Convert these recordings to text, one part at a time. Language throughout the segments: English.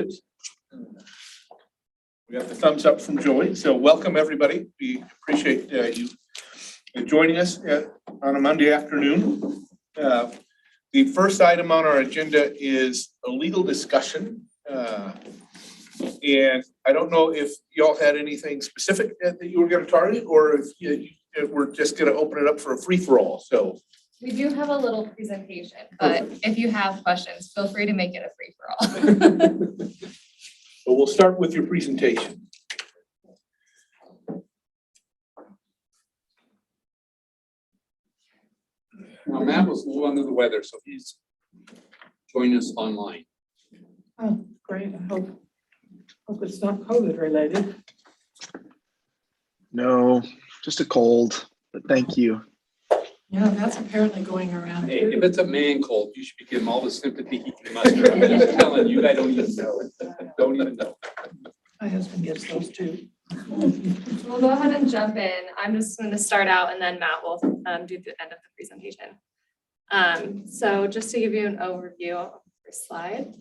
started. We have the thumbs up from Joey, so welcome everybody. We appreciate you joining us on a Monday afternoon. The first item on our agenda is a legal discussion. And I don't know if y'all had anything specific that you were going to target, or if we're just going to open it up for a free-for-all. So we do have a little presentation, but if you have questions, feel free to make it a free-for-all. So we'll start with your presentation. Now, Matt was a little under the weather, so he's joining us online. Oh, great. I hope it's not COVID related. No, just a cold, but thank you. Yeah, that's apparently going around. Hey, if it's a man cold, you should be giving all the sympathy he can muster. I'm just telling you, I don't even know. Don't even know. My husband gets those too. We'll go ahead and jump in. I'm just going to start out and then Matt will do the end of the presentation. So just to give you an overview of the first slide,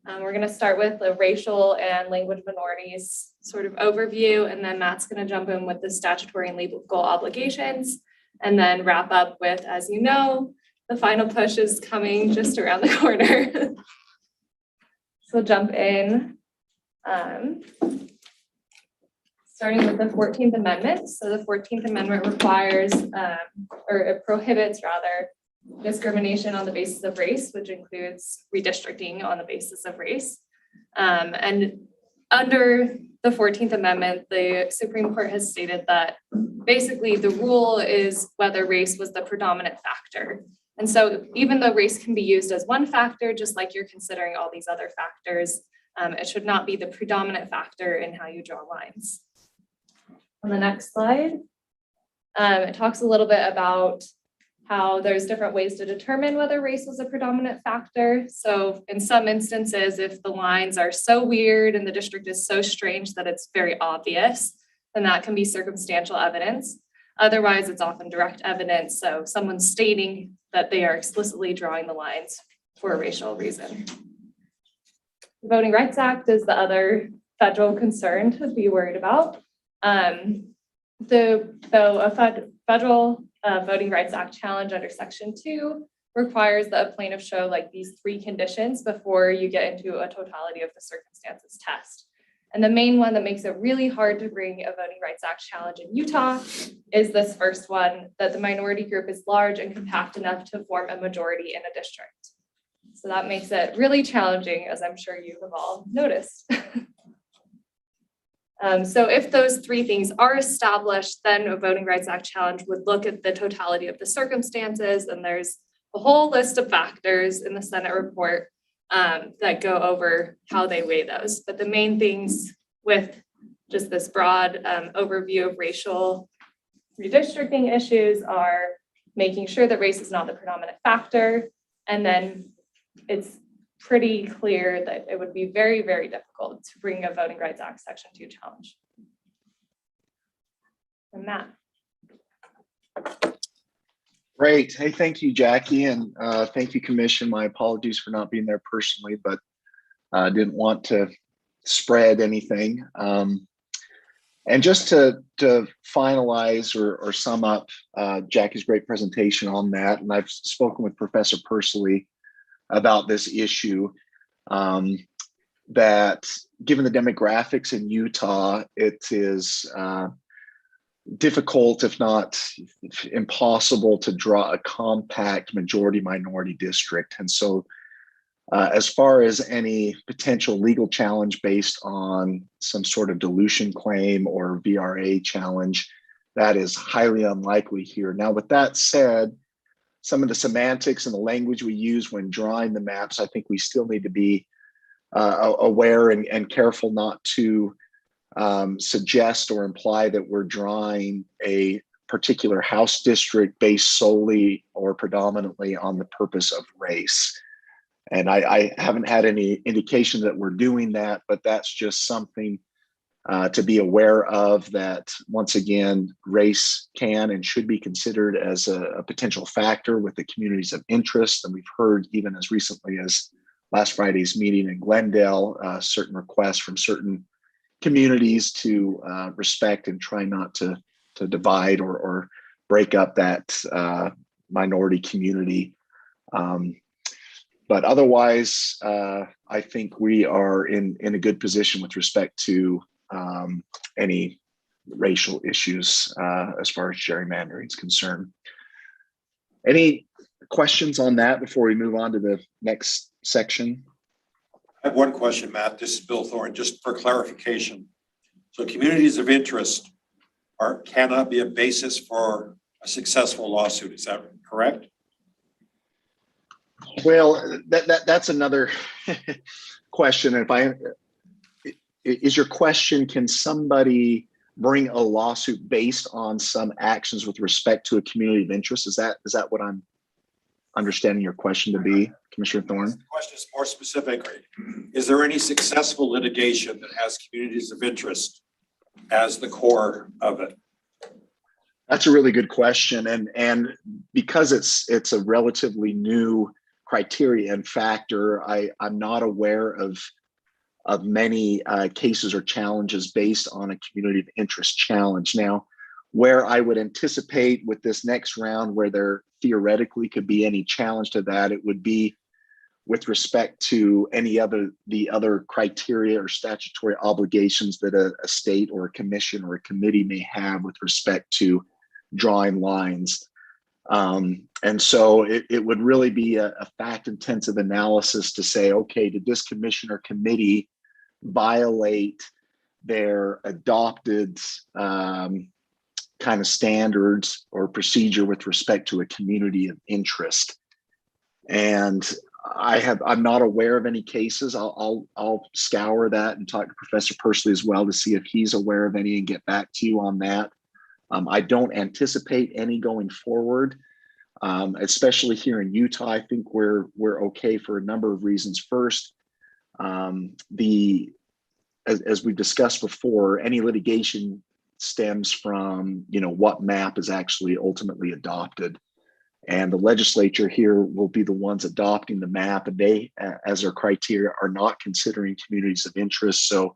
we're going to start with the racial and language minorities sort of overview, and then Matt's going to jump in with the statutory and legal obligations, and then wrap up with, as you know, the final push is coming just around the corner. So jump in. Starting with the 14th Amendment. So the 14th Amendment requires, or it prohibits rather, discrimination on the basis of race, which includes redistricting on the basis of race. And under the 14th Amendment, the Supreme Court has stated that basically the rule is whether race was the predominant factor. And so even though race can be used as one factor, just like you're considering all these other factors, it should not be the predominant factor in how you draw lines. On the next slide, it talks a little bit about how there's different ways to determine whether race was a predominant factor. So in some instances, if the lines are so weird and the district is so strange that it's very obvious, then that can be circumstantial evidence. Otherwise, it's often direct evidence. So someone's stating that they are explicitly drawing the lines for a racial reason. The Voting Rights Act is the other federal concern to be worried about. Federal Voting Rights Act challenge under Section 2 requires that a plaintiff show like these 3 conditions before you get into a totality of the circumstances test. And the main one that makes it really hard to bring a Voting Rights Act challenge in Utah is this first one, that the minority group is large and compact enough to form a majority in a district. So that makes it really challenging, as I'm sure you have all noticed. So if those 3 things are established, then a Voting Rights Act challenge would look at the totality of the circumstances, and there's a whole list of factors in the Senate report that go over how they weigh those. But the main things with just this broad overview of racial redistricting issues are making sure that race is not the predominant factor, and then it's pretty clear that it would be very, very difficult to bring a Voting Rights Act Section 2 challenge. And Matt. Great. Hey, thank you, Jackie, and thank you, Commission. My apologies for not being there personally, but I didn't want to spread anything. And just to finalize or sum up Jackie's great presentation on that, and I've spoken with Professor Pursley about this issue, that given the demographics in Utah, it is difficult, if not impossible, to draw a compact majority minority district. And so as far as any potential legal challenge based on some sort of dilution claim or VRA challenge, that is highly unlikely here. Now, with that said, some of the semantics and the language we use when drawing the maps, I think we still need to be aware and careful not to suggest or imply that we're drawing a particular House district based solely or predominantly on the purpose of race. And I haven't had any indication that we're doing that, but that's just something to be aware of, that once again, race can and should be considered as a potential factor with the communities of interest. And we've heard even as recently as last Friday's meeting in Glendale, certain requests from certain communities to respect and try not to divide or break up that minority community. But otherwise, I think we are in a good position with respect to any racial issues as far as gerrymandering is concerned. Any questions on that before we move on to the next section? I have one question, Matt. This is Bill Thorne, just for clarification. So communities of interest cannot be a basis for a successful lawsuit. Is that correct? Well, that's another question. Is your question, can somebody bring a lawsuit based on some actions with respect to a community of interest? Is that what I'm understanding your question to be, Commissioner Thorne? The question is more specific. Is there any successful litigation that has communities of interest as the core of it? That's a really good question. And because it's a relatively new criteria and factor, I'm not aware of many cases or challenges based on a community of interest challenge. Now, where I would anticipate with this next round where there theoretically could be any challenge to that, it would be with respect to the other criteria or statutory obligations that a state or a commission or a committee may have with respect to drawing lines. And so it would really be a fact-intensive analysis to say, okay, did this commission or committee violate their adopted kind of standards or procedure with respect to a community of interest? And I'm not aware of any cases. I'll scour that and talk to Professor Persley as well to see if he's aware of any and get back to you on that. I don't anticipate any going forward, especially here in Utah. I think we're okay for a number of reasons. First, as we've discussed before, any litigation stems from what map is actually ultimately adopted, and the legislature here will be the ones adopting the map, and they, as their criteria, are not considering communities of interest. So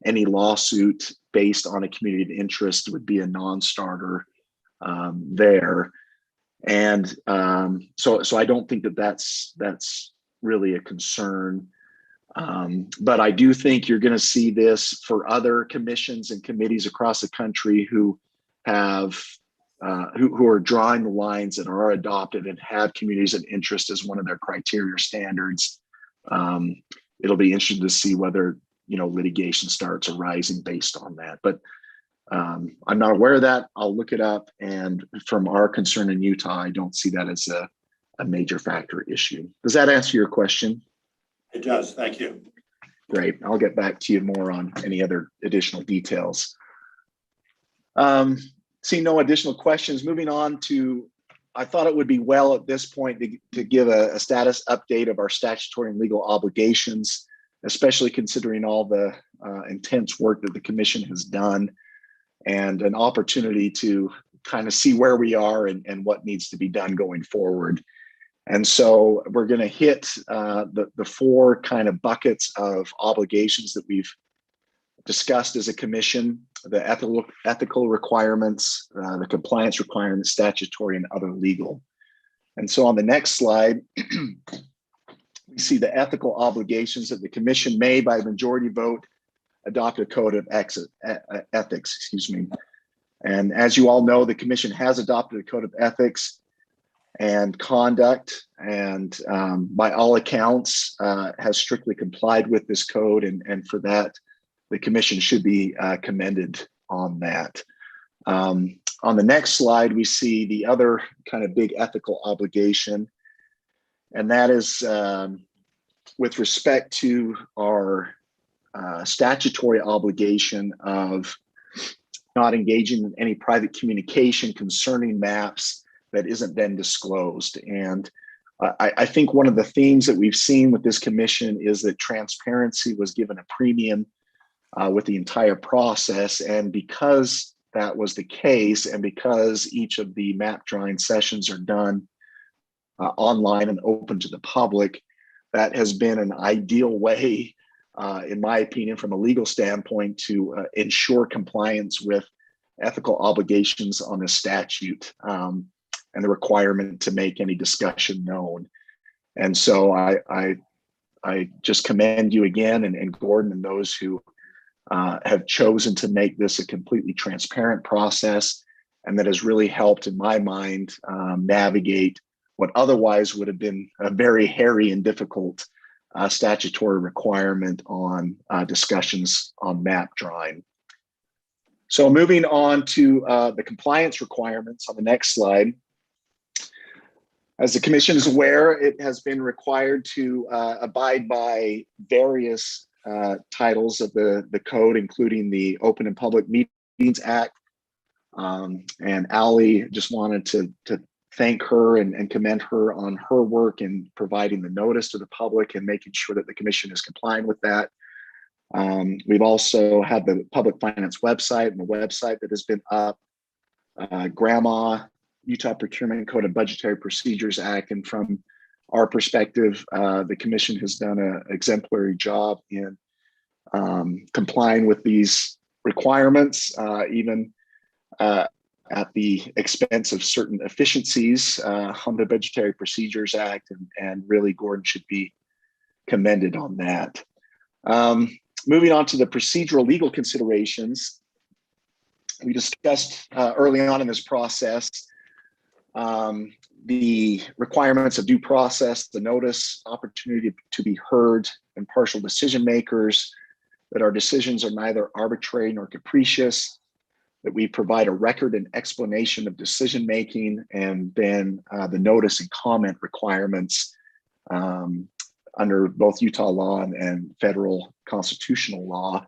any lawsuit based on a community of interest would be a non-starter there. And so I don't think that's really a concern. But I do think you're going to see this for other commissions and committees across the country who have who are drawing the lines that are adopted and have communities of interest as one of their criteria or standards. It'll be interesting to see whether litigation starts arising based on that. But I'm not aware of that. I'll look it up. And from our concern in Utah, I don't see that as a major factor issue. Does that answer your question? It does. Thank you. Great. I'll get back to you more on any other additional details. See no additional questions. Moving on to, I thought it would be well at this point to give a status update of our statutory and legal obligations, especially considering all the intense work that the commission has done, and an opportunity to kind of see where we are and what needs to be done going forward. And so we're going to hit the four kind of buckets of obligations that we've discussed as a commission: the ethical requirements, the compliance requirements, statutory, and other legal. And so on the next slide, we see the ethical obligations that the commission may, by majority vote, adopt a code of ethics, And as you all know, the commission has adopted a code of ethics and conduct, and by all accounts has strictly complied with this code, and for that the commission should be commended on that. On the next slide, we see the other kind of big ethical obligation, and that is with respect to our statutory obligation of not engaging in any private communication concerning maps that isn't then disclosed. And I think one of the themes that we've seen with this commission is that transparency was given a premium with the entire process. And because that was the case, and because each of the map drawing sessions are done online and open to the public, that has been an ideal way, in my opinion, from a legal standpoint, to ensure compliance with ethical obligations on the statute and the requirement to make any discussion known. And so I just commend you again, and Gordon, and those who have chosen to make this a completely transparent process, and that has really helped, in my mind, navigate what otherwise would have been a very hairy and difficult statutory requirement on discussions on map drawing. So moving on to the compliance requirements on the next slide. As the Commission is aware, it has been required to abide by various titles of the code, including the Open and Public Meetings Act. And Ali, just wanted to thank her and commend her on her work in providing the notice to the public and making sure that the Commission is complying with that. We've also had the Public Finance website and the website that has been up, GRAMA, Utah Procurement Code and Budgetary Procedures Act. And from our perspective, the Commission has done an exemplary job in complying with these requirements, even at the expense of certain efficiencies on the Budgetary Procedures Act. And really, Gordon should be commended on that. Moving on to the procedural legal considerations, we discussed early on in this process the requirements of due process, the notice, opportunity to be heard, impartial decision makers, that our decisions are neither arbitrary nor capricious, that we provide a record and explanation of decision making, and then the notice and comment requirements under both Utah law and federal constitutional law.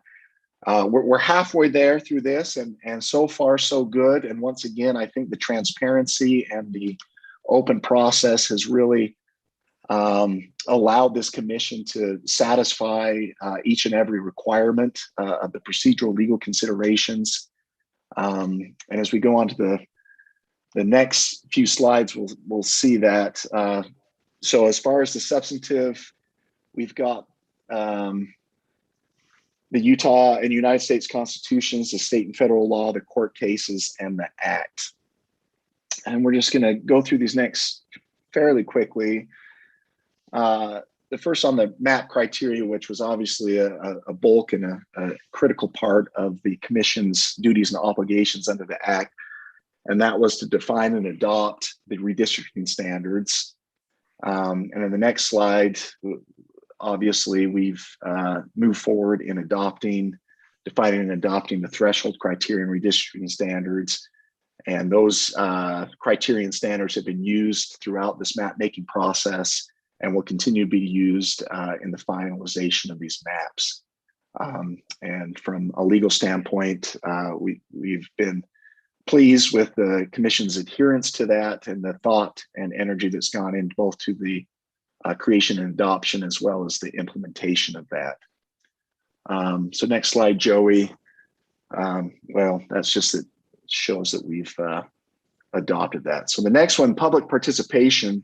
We're halfway there through this, and so far so good. And once again, I think the transparency and the open process has really allowed this Commission to satisfy each and every requirement of the procedural legal considerations. And as we go on to the next few slides, we'll see that. So as far as the substantive, we've got the Utah and United States constitutions, the state and federal law, the court cases, and the act. And we're just going to go through these next fairly quickly. The first on the MAP criteria, which was obviously a bulk and a critical part of the Commission's duties and obligations under the act. And that was to define and adopt the redistricting standards. And in the next slide, obviously, we've moved forward in defining and adopting the threshold criteria and redistricting standards. And those criterion standards have been used throughout this map making process and will continue to be used in the finalization of these maps. And from a legal standpoint, we've been pleased with the Commission's adherence to that and the thought and energy that's gone in both to the creation and adoption as well as the implementation of that. So next slide, Joey. Well, that's just it shows that we've adopted that. So the next one, public participation,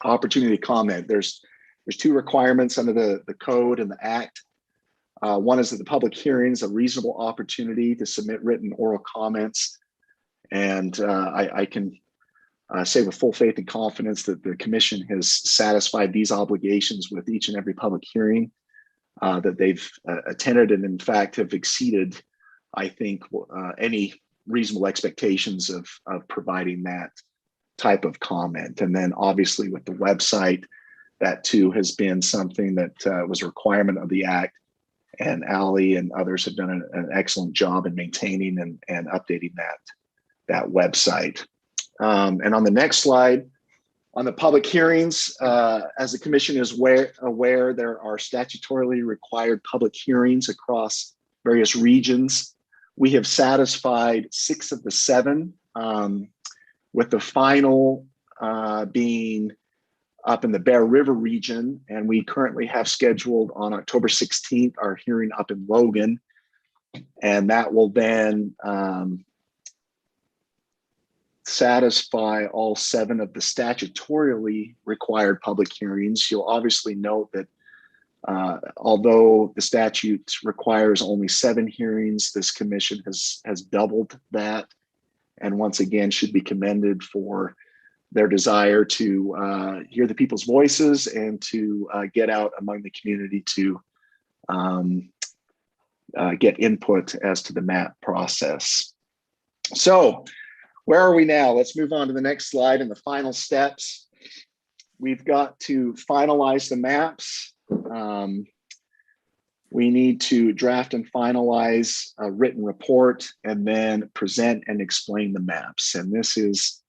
opportunity to comment. There's two requirements under the code and the act. One is that the public hearings, a reasonable opportunity to submit written oral comments. And I can say with full faith and confidence that the Commission has satisfied these obligations with each and every public hearing that they've attended, and in fact have exceeded, I think, any reasonable expectations of providing that type of comment. And then obviously with the website, that too has been something that was a requirement of the act, and Ali and others have done an excellent job in maintaining and updating that website. And on the next slide, on the public hearings, as the Commission is aware, there are statutorily required public hearings across various regions. We have satisfied 6 of the 7, with the final being up in the Bear River region. And we currently have scheduled on October 16th, our hearing up in Logan. And that will then satisfy all 7 of the statutorily required public hearings. You'll obviously note that although the statute requires only 7 hearings, this commission has doubled that, and once again should be commended for their desire to hear the people's voices and to get out among the community to get input as to the map process. So where are we now? Let's move on to the next slide and the final steps. We've got to finalize the maps. We need to draft and finalize a written report and then present and explain the maps. And this is,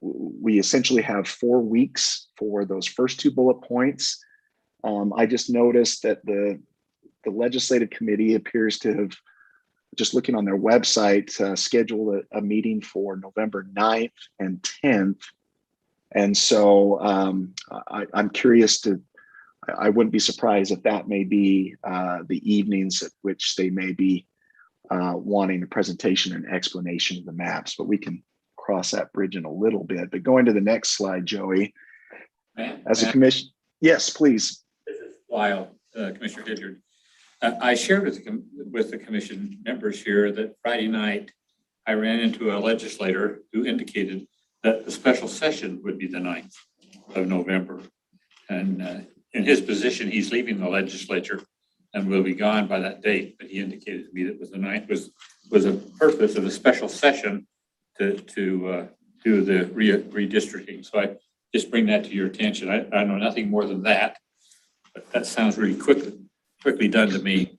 we essentially have 4 weeks for those first 2 bullet points. I just noticed that the legislative committee appears to have, just looking on their website, scheduled a meeting for November 9th and 10th. And so I'm curious I wouldn't be surprised if that may be the evenings at which they may be wanting a presentation and explanation of the maps, but we can cross that bridge in a little bit. But going to the next slide, Joey, as a commission, yes, please. This is Lyle, Commissioner Hilliard. I shared with the commission members here that Friday night I ran into a legislator who indicated that the special session would be the 9th of November. And in his position, he's leaving the legislature and will be gone by that date. But he indicated to me that was the 9th was a purpose of a special session to do the redistricting. So I just bring that to your attention. I know nothing more than that, but that sounds really quickly done to me.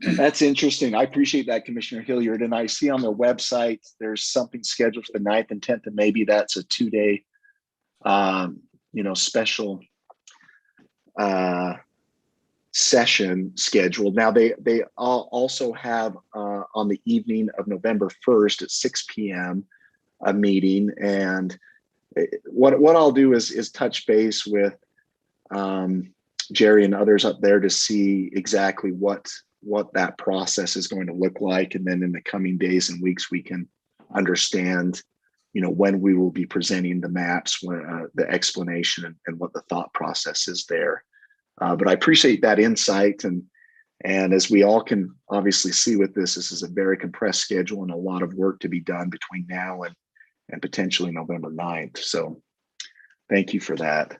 That's interesting. I appreciate that, Commissioner Hilliard. And I see on their website, there's something scheduled for the 9th and 10th, and maybe that's a 2-day, special session scheduled. Now they also have on the evening of November 1st at 6 p.m. a meeting. And what I'll do is touch base with Jerry and others up there to see exactly what that process is going to look like. And then in the coming days and weeks, we can understand, when we will be presenting the maps, the explanation and what the thought process is there. But I appreciate that insight. And as we all can obviously see with this is a very compressed schedule and a lot of work to be done between now and potentially November 9th. So thank you for that.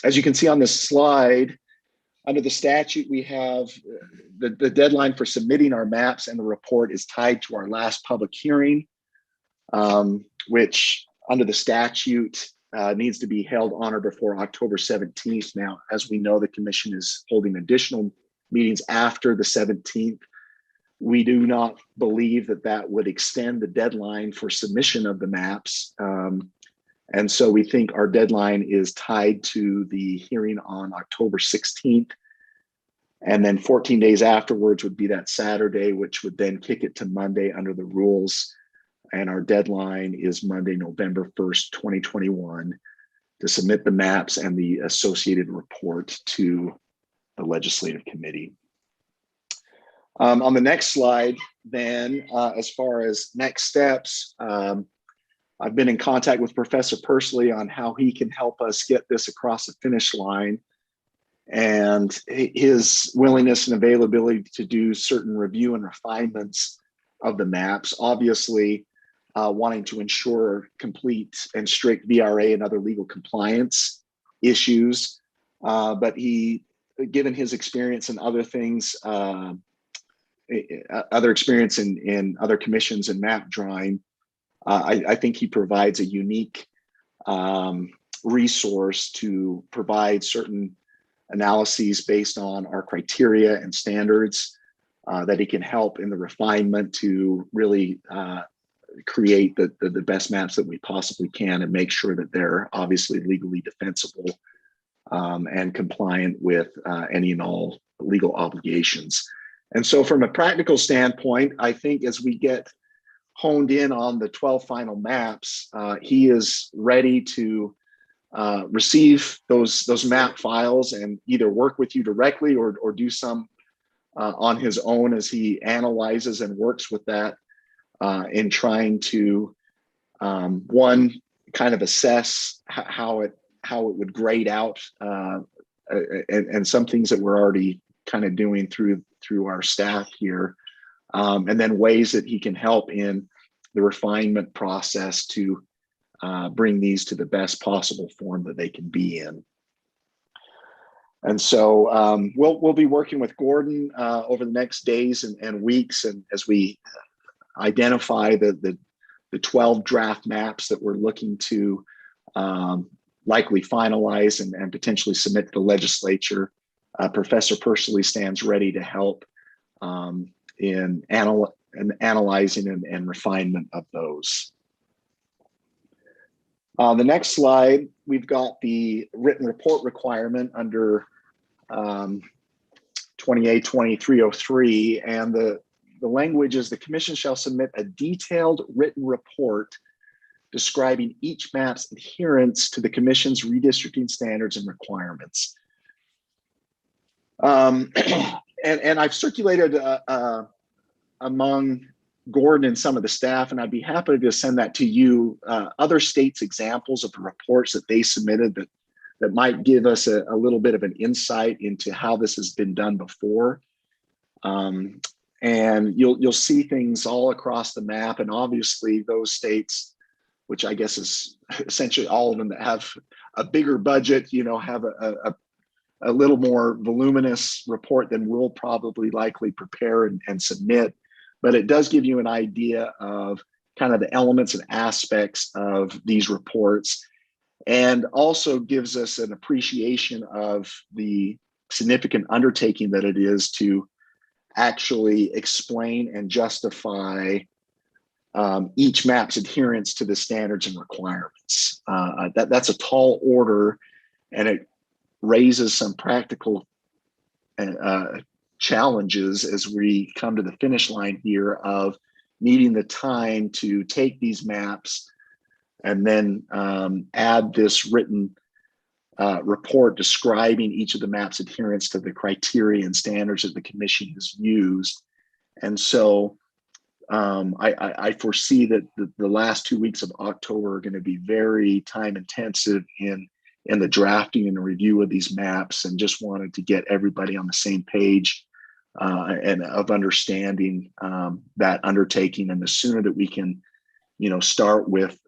As you can see on this slide, under the statute, we have the deadline for submitting our maps and the report is tied to our last public hearing, which under the statute needs to be held on or before October 17th. Now, as we know, the commission is holding additional meetings after the 17th. We do not believe that would extend the deadline for submission of the maps. And so we think our deadline is tied to the hearing on October 16th. And then 14 days afterwards would be that Saturday, which would then kick it to Monday under the rules. And our deadline is Monday, November 1st, 2021, to submit the maps and the associated report to the legislative committee. On the next slide, then, as far as next steps, I've been in contact with Professor Pursley on how he can help us get this across the finish line, and his willingness and availability to do certain review and refinements of the maps, obviously wanting to ensure complete and strict VRA and other legal compliance issues. But he, given his experience and other things, other experience in other commissions and map drawing, I think he provides a unique resource to provide certain analyses based on our criteria and standards that he can help in the refinement to really create the best maps that we possibly can and make sure that they're obviously legally defensible and compliant with any and all legal obligations. And so from a practical standpoint, I think as we get honed in on the 12 final maps, he is ready to receive those map files and either work with you directly or do some on his own as he analyzes and works with that in trying to, one, kind of assess how it would grade out, and some things that we're already kind of doing through our staff here, and then ways that he can help in the refinement process to bring these to the best possible form that they can be in. And so we'll be working with Gordon over the next days and weeks, and as we identify the 12 draft maps that we're looking to likely finalize and potentially submit to the legislature. Professor Pursley stands ready to help in analyzing and refinement of those. The next slide, we've got the written report requirement under 282303, and the language is the commission shall submit a detailed written report describing each map's adherence to the commission's redistricting standards and requirements. And I've circulated among Gordon and some of the staff, and I'd be happy to send that to you, other states' examples of the reports that they submitted that might give us a little bit of an insight into how this has been done before. And you'll see things all across the map, and obviously those states, which I guess is essentially all of them that have a bigger budget, have a little more voluminous report than we'll probably likely prepare and submit. But it does give you an idea of kind of the elements and aspects of these reports, and also gives us an appreciation of the significant undertaking that it is to actually explain and justify each map's adherence to the standards and requirements. That's a tall order, and it raises some practical challenges as we come to the finish line here of needing the time to take these maps and then add this written report describing each of the maps' adherence to the criteria and standards that the commission has used. And so I foresee that the last 2 weeks of October are going to be very time intensive in the drafting and the review of these maps, and just wanted to get everybody on the same page and of understanding that undertaking. And the sooner that we can, start with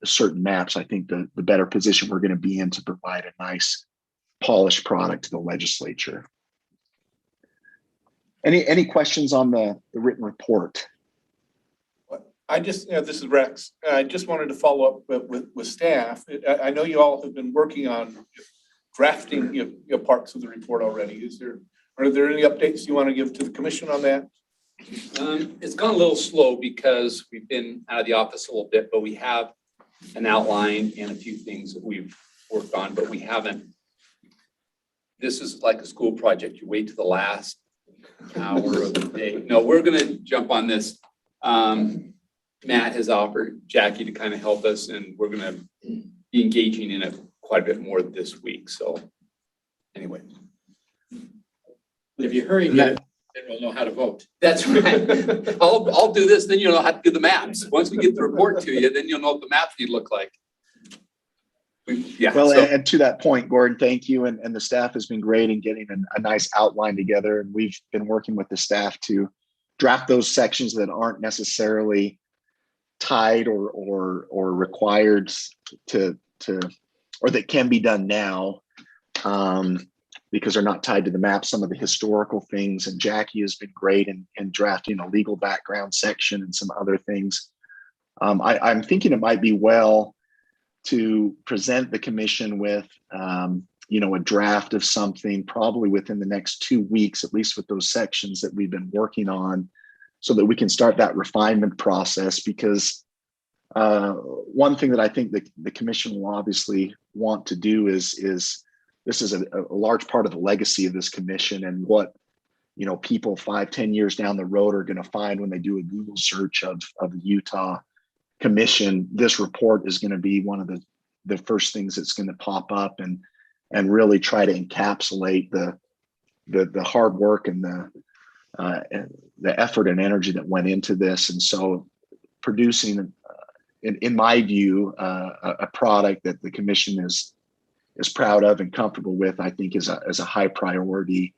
certain maps, I think the better position we're going to be in to provide a nice polished product to the legislature. Any questions on the written report? I just, this is Rex. I just wanted to follow up with staff. I know you all have been working on drafting parts of the report already. Are there any updates you want to give to the commission on that? It's gone a little slow because we've been out of the office a little bit, but we have an outline and a few things that we've worked on, but we haven't. This is like a school project. You wait to the last hour of the day. No, we're going to jump on this. Matt has offered Jackie to kind of help us, and we're going to be engaging in it quite a bit more this week. So anyway. If you hurry, then we'll know how to vote. That's right. I'll do this, then you'll know how to do the maps. Once we get the report to you, then you'll know what the maps need to look like. Well, and to that point, Gordon, thank you. And the staff has been great in getting a nice outline together. And we've been working with the staff to draft those sections that aren't necessarily tied or required or that can be done now. Because they're not tied to the map, some of the historical things. And Jackie has been great in drafting a legal background section and some other things. I'm thinking it might be well to present the commission with, a draft of something probably within the next 2 weeks, at least with those sections that we've been working on, so that we can start that refinement process. Because one thing that I think that the commission will obviously want to do is this is a large part of the legacy of this commission, and what people 5-10 years down the road are going to find when they do a Google search of the Utah Commission. This report is going to be one of the first things that's going to pop up and really try to encapsulate the hard work and the effort and energy that went into this. And so producing, in my view, a product that the commission is proud of and comfortable with, I think is a high priority.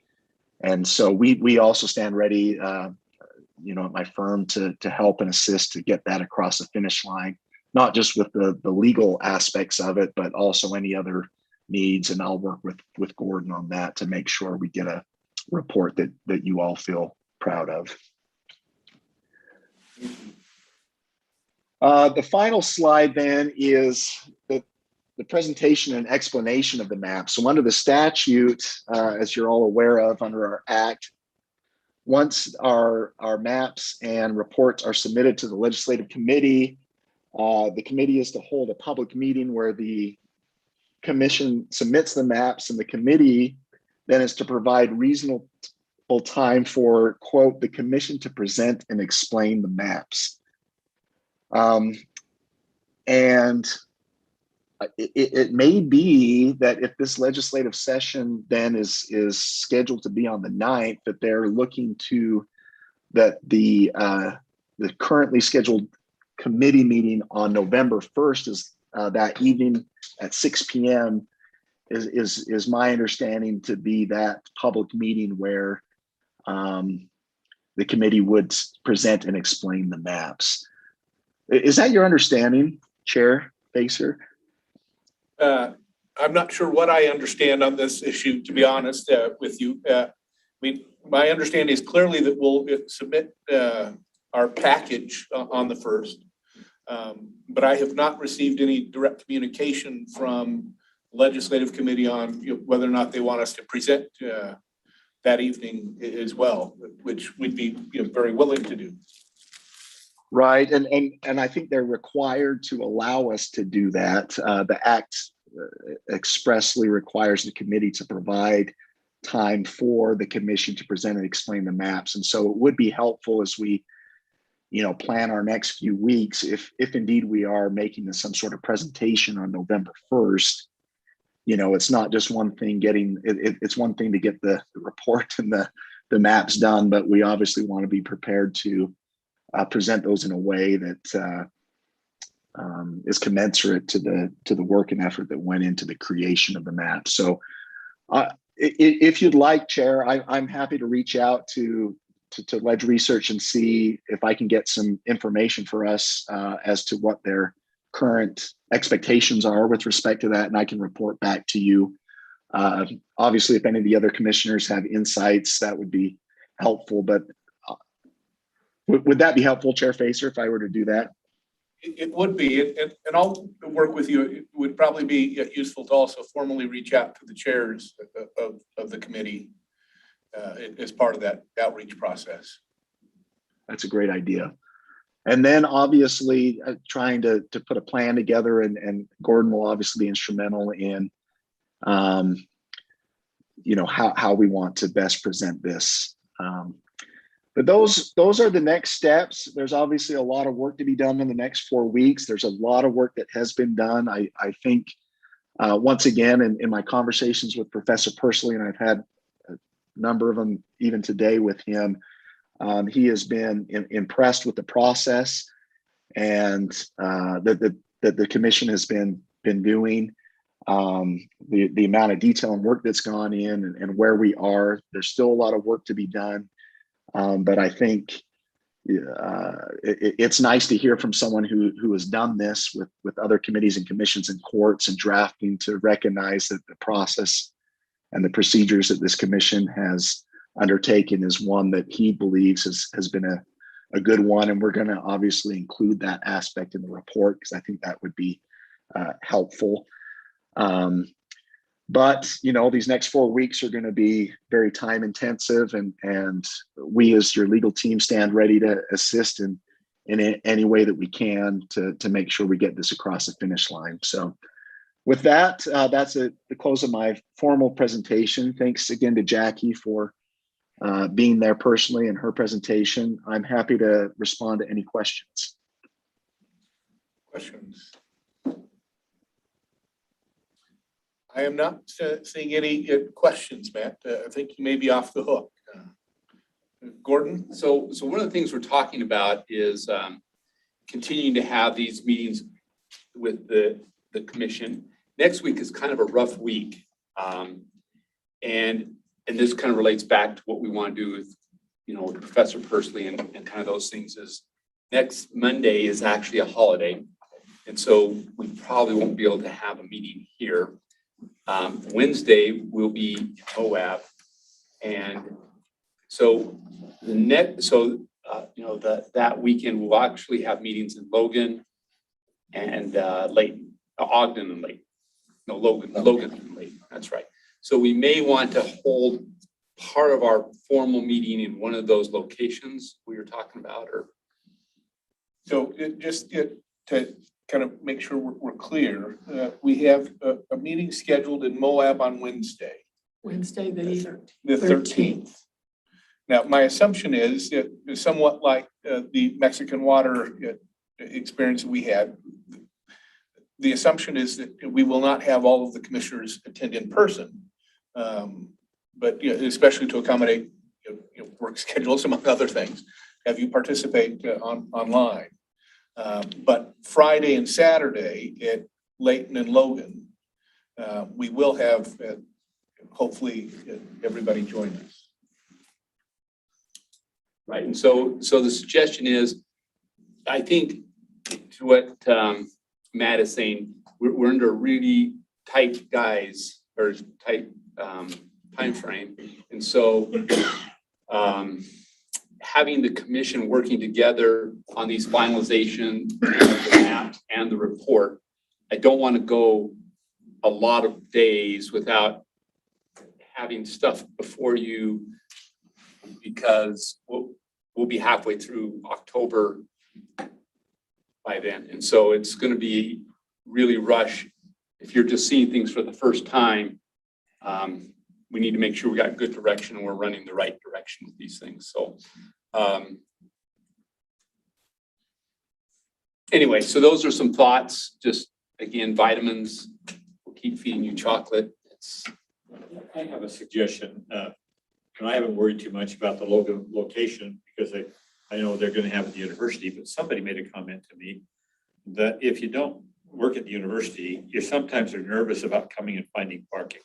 And so we also stand ready, at my firm to help and assist to get that across the finish line, not just with the legal aspects of it, but also any other needs. And I'll work with Gordon on that to make sure we get a report that you all feel proud of. The final slide then is the presentation and explanation of the map. So under the statute, as you're all aware of under our act, once our maps and reports are submitted to the legislative committee, the committee is to hold a public meeting where the commission submits the maps, and the committee then is to provide reasonable time for, quote, the commission to present and explain the maps. And it may be that if this legislative session then is scheduled to be on the 9th, that they're looking to that the currently scheduled committee meeting on November 1st is that evening at 6 p.m. is my understanding to be that public meeting where the committee would present and explain the maps. Is that your understanding, Chair Facer? I'm not sure what I understand on this issue, to be honest, with you. My understanding is clearly that we'll submit our package on the 1st. But I have not received any direct communication from the legislative committee on whether or not they want us to present that evening as well, which we'd be very willing to do. Right, and I think they're required to allow us to do that. The act expressly requires the committee to provide time for the commission to present and explain the maps. And so it would be helpful as we plan our next few weeks, if indeed we are making some sort of presentation on November 1st, it's not just one thing it's one thing to get the report and the maps done, but we obviously want to be prepared to present those in a way that is commensurate to the work and effort that went into the creation of the map. So if you'd like, Chair, I'm happy to reach out to Ledge Research and see if I can get some information for us as to what their current expectations are with respect to that, and I can report back to you. Obviously, if any of the other commissioners have insights, that would be helpful, but would that be helpful, Chair Facer, if I were to do that? It would be, and I'll work with you. It would probably be useful to also formally reach out to the chairs of the committee as part of that outreach process. That's a great idea. And then obviously trying to put a plan together, and Gordon will obviously be instrumental in how we want to best present this. But those are the next steps. There's obviously a lot of work to be done in the next 4 weeks. There's a lot of work that has been done. I think once again, in my conversations with Professor Pursley, and I've had a number of them even today with him, he has been impressed with the process and that the commission has been doing, the amount of detail and work that's gone in, and where we are. There's still a lot of work to be done. But I think it's nice to hear from someone who has done this with other committees and commissions and courts and drafting, to recognize that the process and the procedures that this commission has undertaken is one that he believes has been a good one. And we're going to obviously include that aspect in the report, because I think that would be helpful. But these next 4 weeks are going to be very time intensive, and we as your legal team stand ready to assist in any way that we can to make sure we get this across the finish line. So with that, that's the close of my formal presentation. Thanks again to Jackie for being there personally in her presentation. I'm happy to respond to any questions. Questions? I am not seeing any questions, Matt. I think you may be off the hook. Gordon? So one of the things we're talking about is continuing to have these meetings with the commission. Next week is kind of a rough week. And this kind of relates back to what we want to do with, with Professor Persley and kind of those things is next Monday is actually a holiday. And so we probably won't be able to have a meeting here. Wednesday will be OAB. And so that weekend we'll actually have meetings in Logan and Layton, Ogden and Layton. No, Logan and Layton, that's right. So we may want to hold part of our formal meeting in one of those locations we were talking about, or. So just to kind of make sure we're clear, we have a meeting scheduled in Moab on Wednesday, Wednesday, the the 13th. Now, my assumption is that somewhat like the Mexican water experience we had, the assumption is that we will not have all of the commissioners attend in person. But especially to accommodate work schedules, among other things, have you participate online. But Friday and Saturday at Layton and Logan, we will have hopefully everybody join us. Right, and so the suggestion is, I think to what Matt is saying, we're under a really tight time frame, and so having the commission working together on these finalization of the maps and the report, I don't want to go a lot of days without having stuff before you, because we'll be halfway through October by then. And so it's going to be really rush. If you're just seeing things for the first time, we need to make sure we got good direction and we're running the right direction with these things. So anyway, so those are some thoughts. Just again, vitamins, we'll keep feeding you chocolate. I have a suggestion, and I haven't worried too much about the location because I know they're going to have it at the university, but somebody made a comment to me that if you don't work at the university, you sometimes are nervous about coming and finding parking.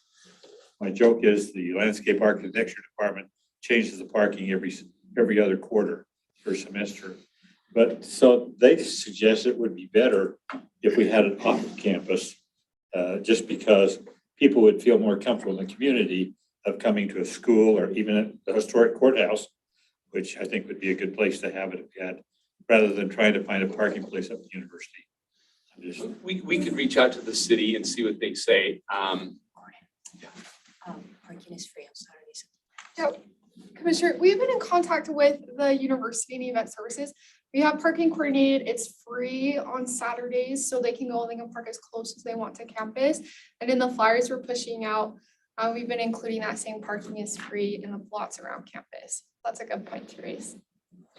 My joke is the landscape architecture department changes the parking every other quarter per semester. But so they suggest it would be better if we had it off of campus, just because people would feel more comfortable in the community of coming to a school or even at the historic courthouse, which I think would be a good place to have it if you had, rather than trying to find a parking place at the university. We could reach out to the city and see what they say. Parking is free on Saturdays. Yep. Commissioner, we've been in contact with the university and event services. We have parking coordinated. It's free on Saturdays, so they can go and they can park as close as they want to campus. And in the flyers we're pushing out, we've been including that same parking is free in the lots around campus. That's a good point to raise.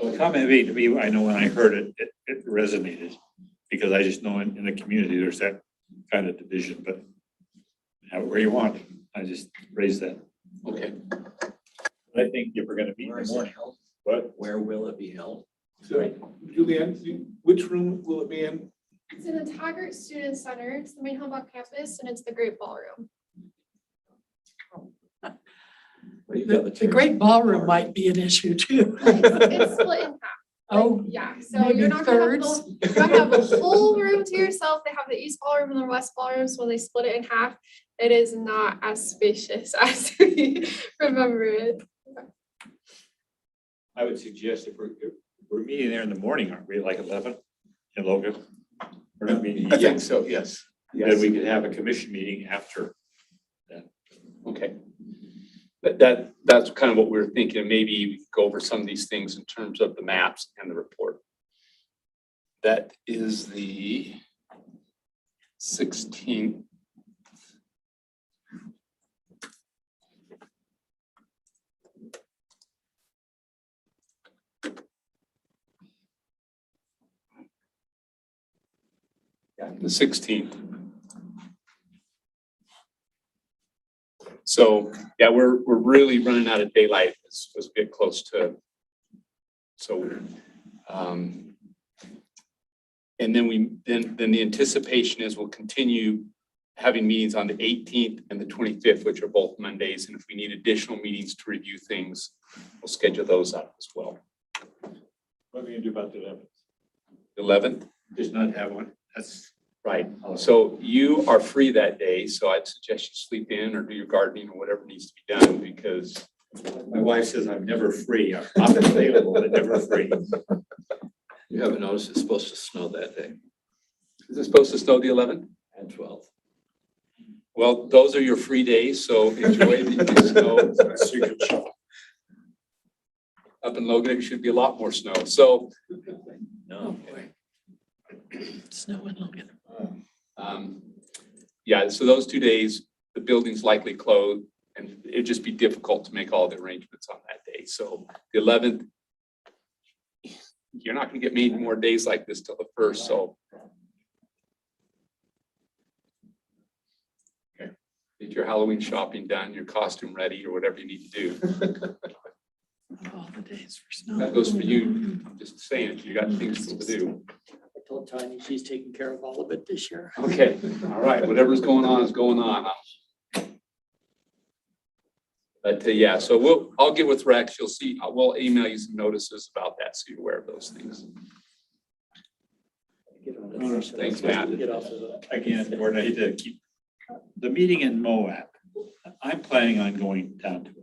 Well, the comment made to me, I know when I heard it, it resonated, because I just know in the community, there's that kind of division, but have it where you want. I just raised that. Okay. I think if we're going to meet in the morning, what? Where will it be held? So, Julianne, which room will it be in? It's in the Taggart Student Center. It's the main hub on campus, and it's the Great Ballroom. The great ballroom might be an issue too. It's split in half. Oh, Yeah, so maybe you're not gonna have thirds. you're gonna have a whole room to yourself. They have the east ballroom and the west ballroom, so when they split it in half, it is not as spacious as we remember it. I would suggest if we're meeting there in the morning, aren't we, like 11 in Logan? We're not meeting. I think so, yes. Then we could have a commission meeting after. Okay. But that's kind of what we're thinking. Maybe we could go over some of these things in terms of the maps and the report. That is the 16th. Yeah, the 16th. So, yeah, we're really running out of daylight as we get close to, so, And then then the anticipation is we'll continue having meetings on the 18th and the 25th, which are both Mondays. And if we need additional meetings to review things, we'll schedule those up as well. What are we gonna do about the 11th? 11th, Just not have one. That's right. So you are free that day. So I'd suggest you sleep in or do your gardening or whatever needs to be done because my wife says I'm never free. I'm available, but never free. You haven't noticed it's supposed to snow that day is it supposed to snow the 11th? and 12th. Well, those are your free days. So enjoy the snow. Up in Logan, it should be a lot more snow. So No. Snow in Logan. yeah, so those 2 days, the building's likely closed and it'd just be difficult to make all the arrangements on that day. So the 11th, you're not gonna get many more days like this till the 1st, so. Okay, get your Halloween shopping done, your costume ready or whatever you need to do. All the days for snow. That goes for you. I'm just saying, you got things to do. I told Tanya she's taking care of all of it this year. Okay, all right, whatever's going on is going on. But yeah, so I'll get with Rex. You'll see, we'll email you some notices about that so you're aware of those things. Get on the- Thanks, Matt. Get off of the. Again, Gordon, I hate to keep, the meeting in Moab, I'm planning on going down to it.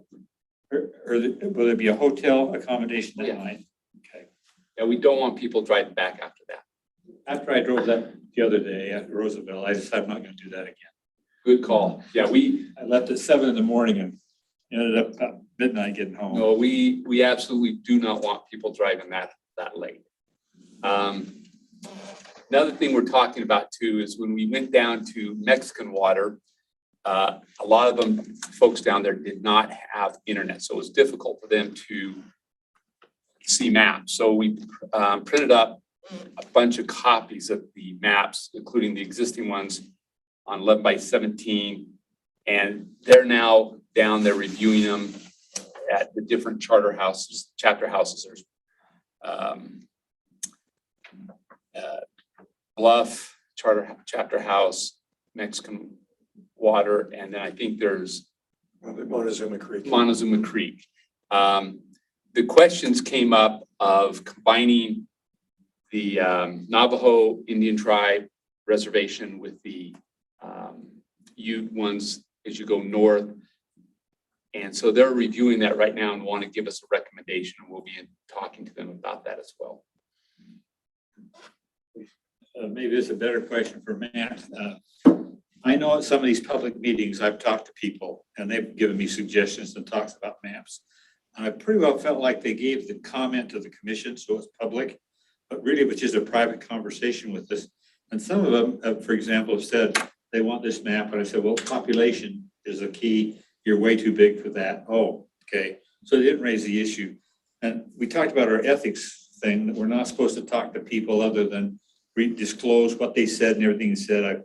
Will there be a hotel accommodation that Yeah. night? Okay. Yeah, we don't want people driving back after that. After I drove that the other day at Roosevelt, I decided I'm not gonna do that again. Good call. Yeah, I left at 7 in the morning and ended up about midnight getting home. no, we absolutely do not want people driving that late. Another thing we're talking about too is when we went down to Mexican water, a lot of them, folks down there did not have internet, so it was difficult for them to see maps. So we printed up a bunch of copies of the maps, including the existing ones on 11 by 17. And they're now down there reviewing them at the different chapter houses. There's Bluff, chapter house, Mexican water, and then I think there's Montezuma Creek. Montezuma Creek. The questions came up of combining the Navajo Indian tribe reservation with the Ute ones as you go north. And so they're reviewing that right now and want to give us a recommendation, and we'll be talking to them about that as well. Maybe this is a better question for Matt. I know at some of these public meetings, I've talked to people and they've given me suggestions and talks about maps. And I pretty well felt like they gave the comment to the commission, so it's public, but really it was just a private conversation with us. And some of them, for example, have said they want this map, and I said, well, population is the key. You're way too big for that. Oh, okay. So they didn't raise the issue. And we talked about our ethics thing, that we're not supposed to talk to people other than disclose what they said and everything said.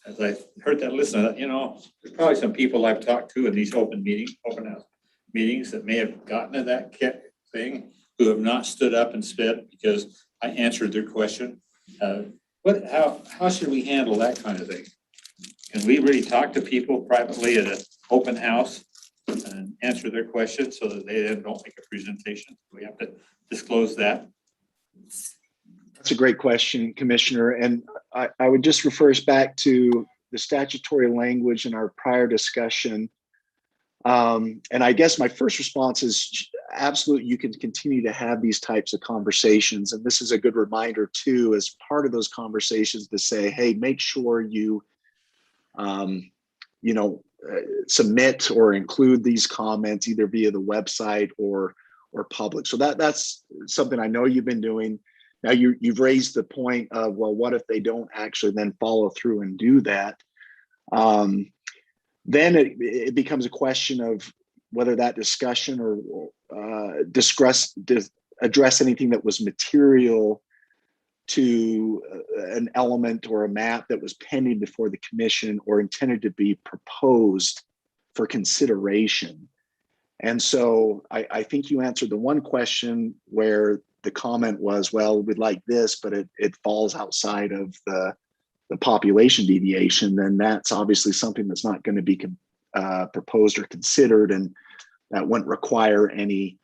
As I heard that listen, I thought, there's probably some people I've talked to in these open house meetings that may have gotten to that thing who have not stood up and said because I answered their question. How should we handle that kind of thing? Can we really talk to people privately at an open house and answer their questions so that they then don't make a presentation? We have to disclose that. That's a great question, Commissioner. And I would just refer us back to the statutory language in our prior discussion. And I guess my first response is absolutely, you can continue to have these types of conversations. And this is a good reminder too, as part of those conversations to say, hey, make sure you, submit or include these comments either via the website or public. So that's something I know you've been doing. Now you've raised the point of, well, what if they don't actually then follow through and do that? Then it becomes a question of whether that discussion or address anything that was material to an element or a map that was pending before the commission or intended to be proposed for consideration. And so I think you answered the one question where the comment was, well, we'd like this, but it falls outside of the population deviation, then that's obviously something that's not going to be proposed or considered, and that wouldn't require any,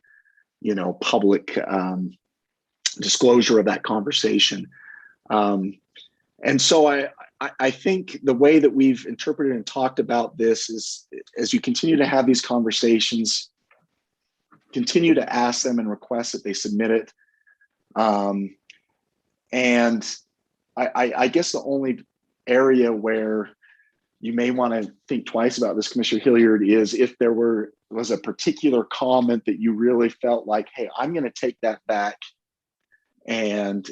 public disclosure of that conversation. And so I think the way that we've interpreted and talked about this is, as you continue to have these conversations, continue to ask them and request that they submit it. And I guess the only area where you may want to think twice about this, Commissioner Hilliard, is if there was a particular comment that you really felt like, hey, I'm going to take that back and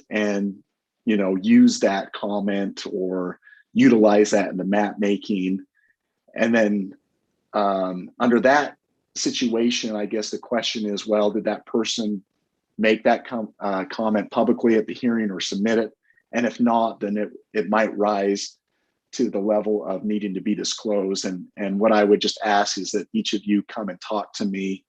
use that comment or utilize that in the map making. And then under that situation, I guess the question is, well, did that person make that comment publicly at the hearing or submit it? And if not, then it might rise to the level of needing to be disclosed. And what I would just ask is that each of you come and talk to me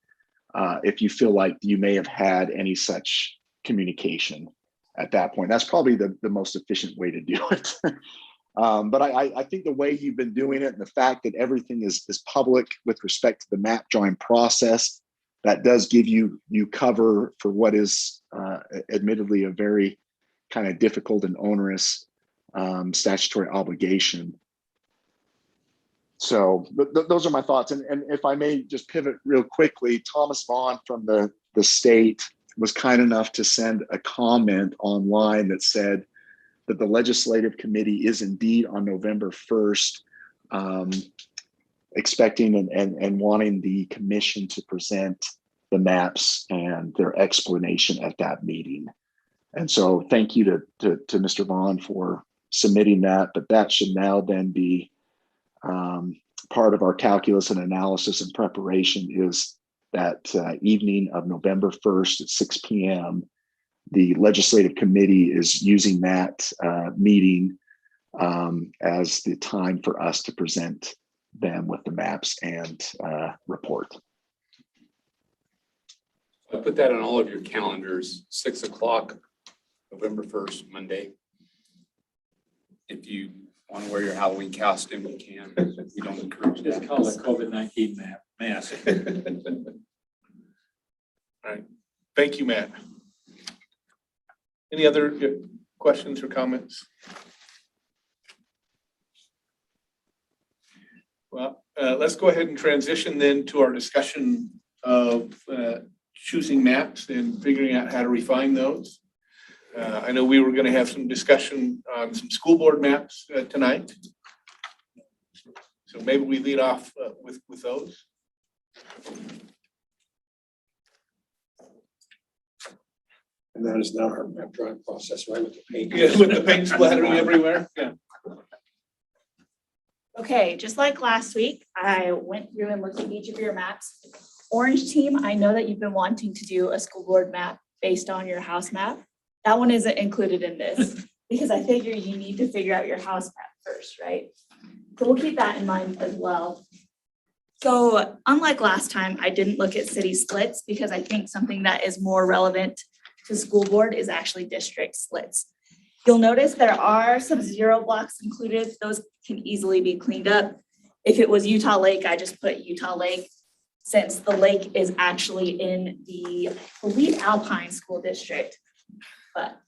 if you feel like you may have had any such communication at that point. That's probably the most efficient way to do it. But I think the way you've been doing it and the fact that everything is public with respect to the map drawing process, that does give you cover for what is admittedly a very kind of difficult and onerous statutory obligation. So those are my thoughts. And if I may just pivot real quickly, Thomas Vaughn from the state was kind enough to send a comment online that said that the legislative committee is indeed on November 1st expecting and wanting the commission to present the maps and their explanation at that meeting. And so thank you to Mr. Vaughn for submitting that, but that should now then be part of our calculus and analysis and preparation is that evening of November 1st at 6 p.m. The legislative committee is using that meeting as the time for us to present them with the maps and report. I put that on all of your calendars, 6 o'clock, November 1st, Monday. If you want to wear your Halloween costume, you can. We don't encourage that. Just call it COVID-19 mask. All right. Thank you, Matt. Any other questions or comments? Well, let's go ahead and transition then to our discussion of choosing maps and figuring out how to refine those. I know we were going to have some discussion on some school board maps tonight. So maybe we lead off with those. And that is now our map drawing process, right, with the paint. Yeah, with the paint splattering everywhere. Yeah. Okay, just like last week, I went through and looked at each of your maps. Orange team, I know that you've been wanting to do a school board map based on your house map. That one isn't included in this because I figure you need to figure out your house map first, right? So we'll keep that in mind as well. So unlike last time, I didn't look at city splits because I think something that is more relevant to school board is actually district splits. You'll notice there are some 0 blocks included. Those can easily be cleaned up. If it was Utah Lake, I just put Utah Lake since the lake is actually in the Elite Alpine School District. But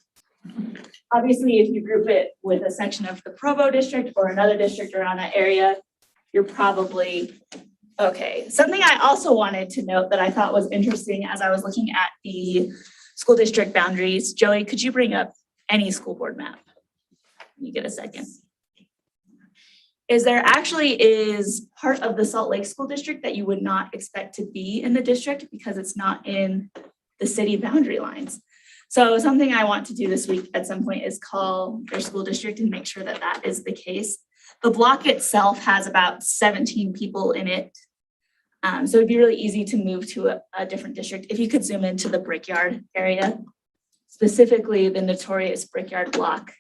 obviously, if you group it with a section of the Provo district or another district around that area, you're probably okay. Something I also wanted to note that I thought was interesting as I was looking at the school district boundaries. Joey, could you bring up any school board map? You get a second. Is there actually is part of the Salt Lake School District that you would not expect to be in the district because it's not in the city boundary lines. So something I want to do this week at some point is call their school district and make sure that that is the case. The block itself has about 17 people in it. So it'd be really easy to move to a different district. If you could zoom into the Brickyard area, specifically the notorious Brickyard block.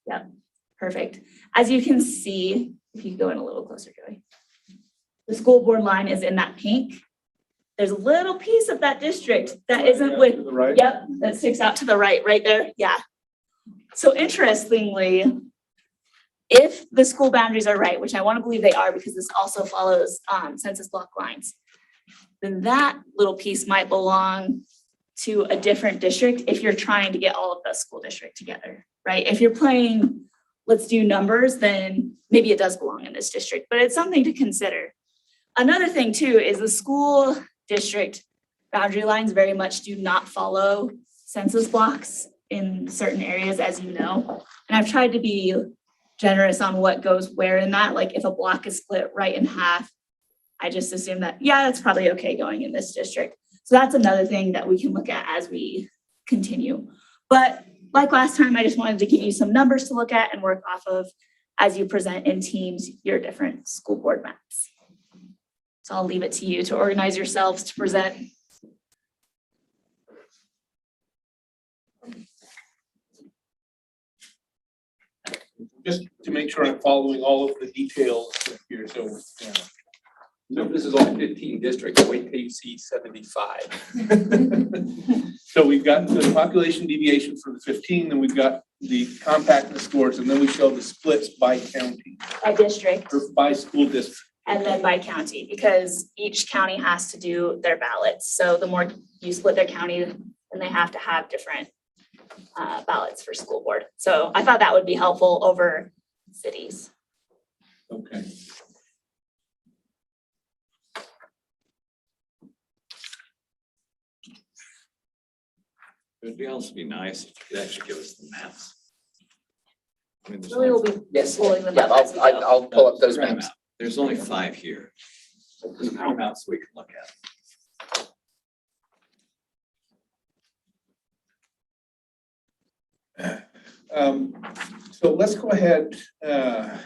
Yep, perfect. As you can see, if you go in a little closer, Joey, the school board line is in that pink. there's a little piece of that district that isn't with, To the right? yep, that sticks out to the right there, yeah. So interestingly, if the school boundaries are right, which I want to believe they are because this also follows census block lines, then that little piece might belong to a different district if you're trying to get all of the school district together, right? If you're playing, let's do numbers, then maybe it does belong in this district, but it's something to consider. Another thing too is the school district boundary lines very much do not follow census blocks in certain areas, as you know. And I've tried to be generous on what goes where in that, like if a block is split right in half, I just assume that, yeah, that's probably okay going in this district. So that's another thing that we can look at as we continue. But like last time, I just wanted to give you some numbers to look at and work off of as you present in teams your different school board maps. So I'll leave it to you to organize yourselves to present. Just to make sure I'm following all of the details here, so. So this is only 15 districts, wait till you see 75. So we've got the population deviation for the 15, then we've got the compactness scores, and then we show the splits by county, By district or by school district. and then by county, because each county has to do their ballots. So the more you split their county, then they have to have different ballots for school board. So I thought that would be helpful over cities. Okay. It would also be nice if you could actually give us the maps. I mean, there's Really will only- be Yes, pulling them yeah, up as we go. I'll pull up those Print 'em maps. out. There's only 5 here. So just print 'em out so we can look at So let's go ahead and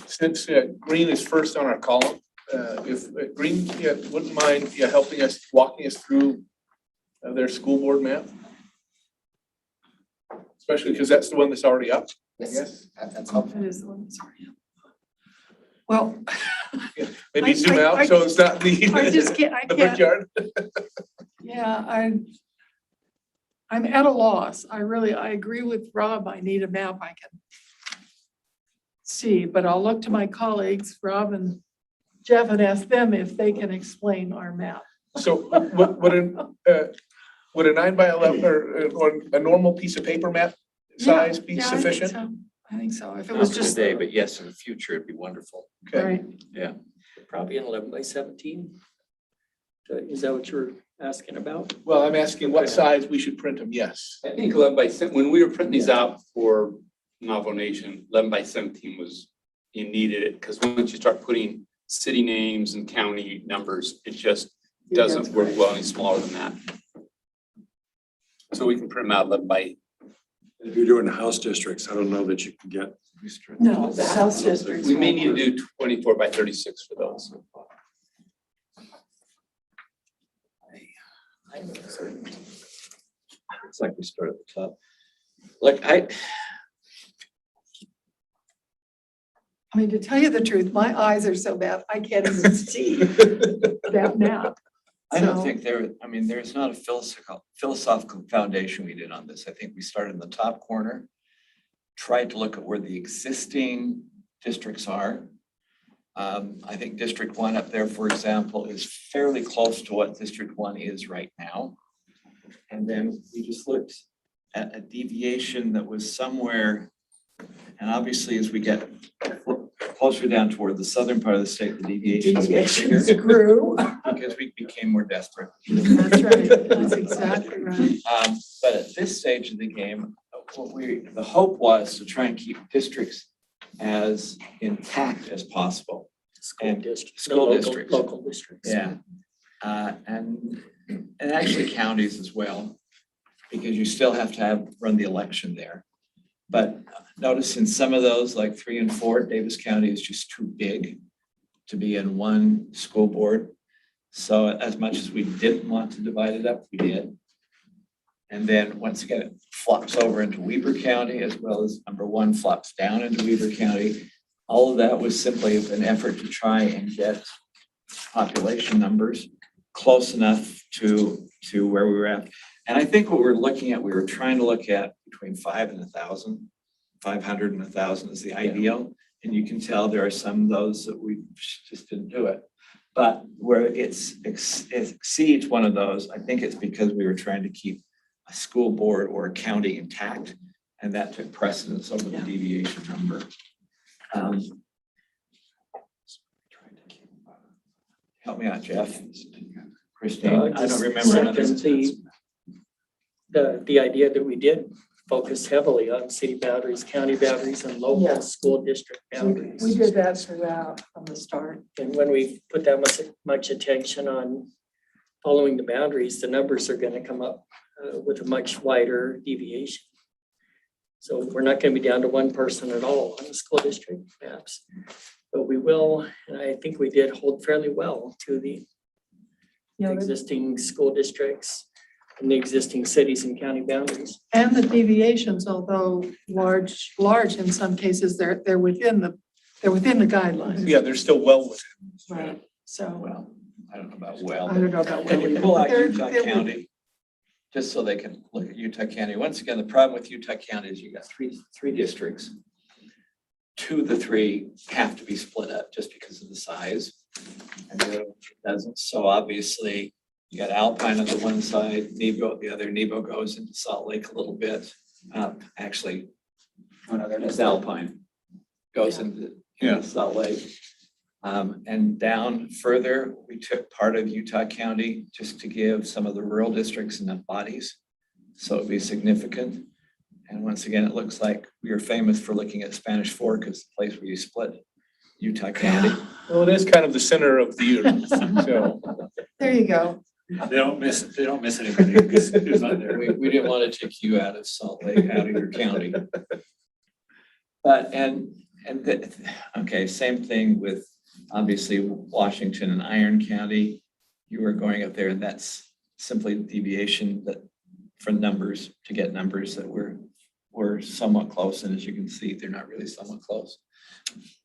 since Green is first on our column, if Green wouldn't mind helping us, walking us through their school board map. Especially because that's the one that's already up, I guess. That's helpful. That is the one that's already up. Well, Maybe zoom I out so it's not the I just can't, I the can't, brickyard. yeah, I'm at a loss. I agree with Rob. I need a map I can see, but I'll look to my colleagues, Rob and Jeff, and ask them if they can explain our map. So would a 9x11 or a normal piece of paper map size be Yeah, I think sufficient? so. I think so. If it Not was for just, today, but yes, in the future, it'd be wonderful. Okay. right, Probably an 11x17. Is that what you're asking about? Well, I'm asking what size we should print them, yes. I think 11 by 7, when we were printing these out for Novel Nation, 11 by 17 was, you needed it, because once you start putting city names and county numbers, it just doesn't work well any smaller than that. So we can print them out 11 by. If you're doing house districts, I don't know that you can get. no, the house districts. We may need to do 24 by 36 for those. It's like we start at the top. Like I mean, to tell you the truth, my eyes are so bad, I can't even see that map. I don't So- think there's not a philosophical foundation we did on this. I think we started in the top corner, tried to look at where the existing districts are. I think District 1 up there, for example, is fairly close to what District 1 is right now. And then we just looked at a deviation that was somewhere, and obviously as we get closer down toward the southern part of the state, the deviations get Deviations bigger grew. because we became more desperate. That's right, that's exactly right. But at this stage of the game, the hope was to try and keep districts as intact as possible. School districts. School local- districts. Local districts. Yeah. And actually counties as well, because you still have to run the election there. But notice in some of those, like 3 and 4, Davis County is just too big to be in one school board. So as much as we didn't want to divide it up, we did. And then once again, it flops over into Weber County, as well as number 1 flops down into Weber County. All of that was simply an effort to try and get population numbers close enough to where we were at. And I think what we're looking at, we were trying to look at between 5 and 1,000, 500 and 1,000 is the ideal. And you can tell there are some of those that we just didn't do it. But where it exceeds one of those, I think it's because we were trying to keep a school board or a county intact, and that took precedence over the deviation number. Help me out, Jeff. Christine, I don't remember another. The idea that we did focus heavily on city boundaries, county boundaries, and local school district boundaries. We did that throughout from the start. And when we put that much attention on following the boundaries, the numbers are gonna come up with a much wider deviation. So we're not gonna be down to one person at all on the school district maps. But we will, and I think we did hold fairly well to the existing school districts and the existing cities and county boundaries. And the deviations, although large in some cases, they're within the guidelines. Yeah, they're still well within. Right, so. Well, I don't know about well. I don't know about Can you well. pull out They're- Utah they're- County? Just so they can look at Utah County. Once again, the problem with Utah County is you got three districts. 2 of the 3 have to be split up just because of the size. And the other one doesn't. So obviously, you got Alpine on the one side, Nebo the other. Nebo goes into Salt Lake a little bit. Actually, there's Alpine. Goes into Salt Lake. And down further, we took part of Utah County just to give some of the rural districts enough bodies. So it'd be significant. And once again, it looks like we are famous for looking at Spanish Fork as the place where you split Utah County. Well, it is kind of the center of the union, so. There you go. They don't miss anybody because who's not there. We didn't want to take you out of Salt Lake, out of your county. But, okay, same thing with obviously Washington and Iron County. You were going up there and that's simply deviation that for numbers, to get numbers that were somewhat close. And as you can see, they're not really somewhat close.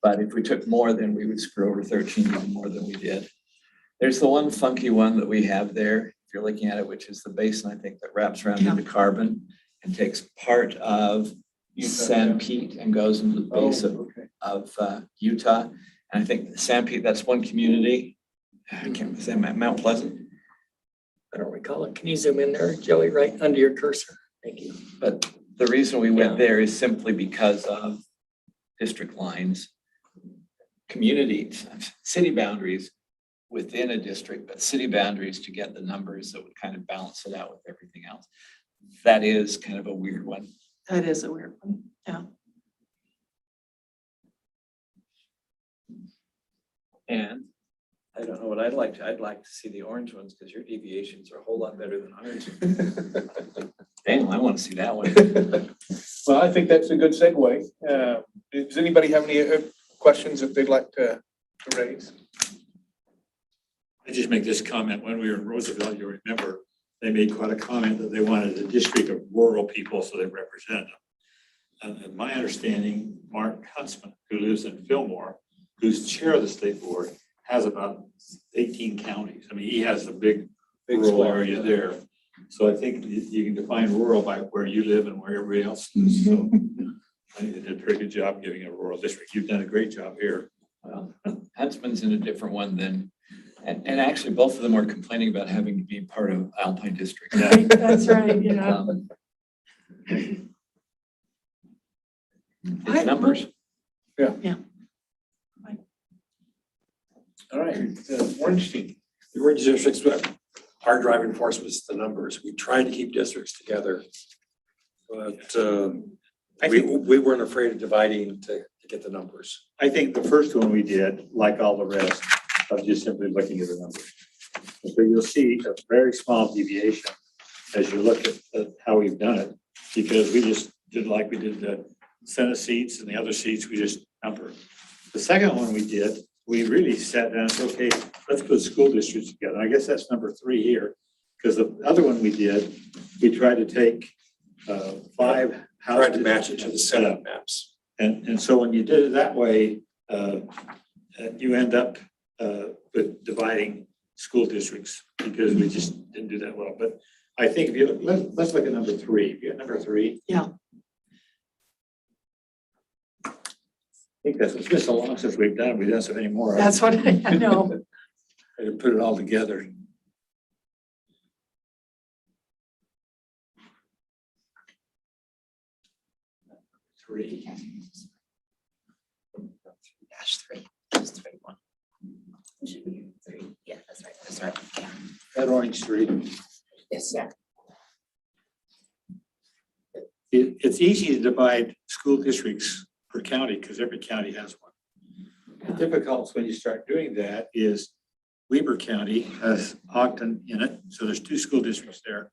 But if we took more, then we would screw over 13 even more than we did. There's the one funky one that we have there, if you're looking at it, which is the basin, I think, that wraps around into Carbon and takes part of San Pete and goes into the base of Utah. And I think San Pete, that's one community. I can't say Mount Pleasant. I don't recall it. Can you zoom in there, Joey, right under your cursor? Thank you. But the reason we went there is simply because of district lines, communities, city boundaries within a district, but city boundaries to get the numbers that would kind of balance it out with everything else. That is kind of a weird one. That is a weird one, yeah. And I don't know what I'd like to see the orange ones because your deviations are a whole lot better than ours. Damn, I want to see that one. Well, I think that's a good segue. Does anybody have any questions that they'd like to raise? I just make this comment. When we were in Roosevelt, you remember, they made quite a comment that they wanted a district of rural people so they represented them. And my understanding, Mark Huntsman, who lives in Fillmore, who's chair of the state board, has about 18 counties. I mean, he has a big rural area there. So I think you can define rural by where you live and where everybody else lives. So I think they did a pretty good job giving a rural district. You've done a great job here. Well, Huntsman's in a different one than, and actually both of them are complaining about having to be part of Alpine District. That's right, yeah. It's numbers. Yeah. All right, Orange Team. The orange districts, our driving force was the numbers. We tried to keep districts together. But we weren't afraid of dividing to get the numbers. I think the first one we did, like all the rest, of just simply looking at the numbers. So you'll see a very small deviation as you look at how we've done it, because we just did like we did the Senate seats and the other seats, we just numbered. The second one we did, we really sat down and said, okay, let's put school districts together. I guess that's number 3 here, because the other one we did, we tried to take 5 houses. Tried to match it to the Senate maps. And so when you did it that way, you end up with dividing school districts because we just didn't do that well. But I think if you, let's look at number 3. If you got number 3. Yeah. I think it's been so long since we've done it. We don't have any more. That's what I know. I had to put it all together. Three. -3. Just 3-1. It should be 3. Yeah, that's right. That's right. Yeah. That orange 3. Yes, sir. It's easy to divide school districts per county because every county has one. The difficult when you start doing that is Weber County has Ogden in it, so there's 2 school districts there.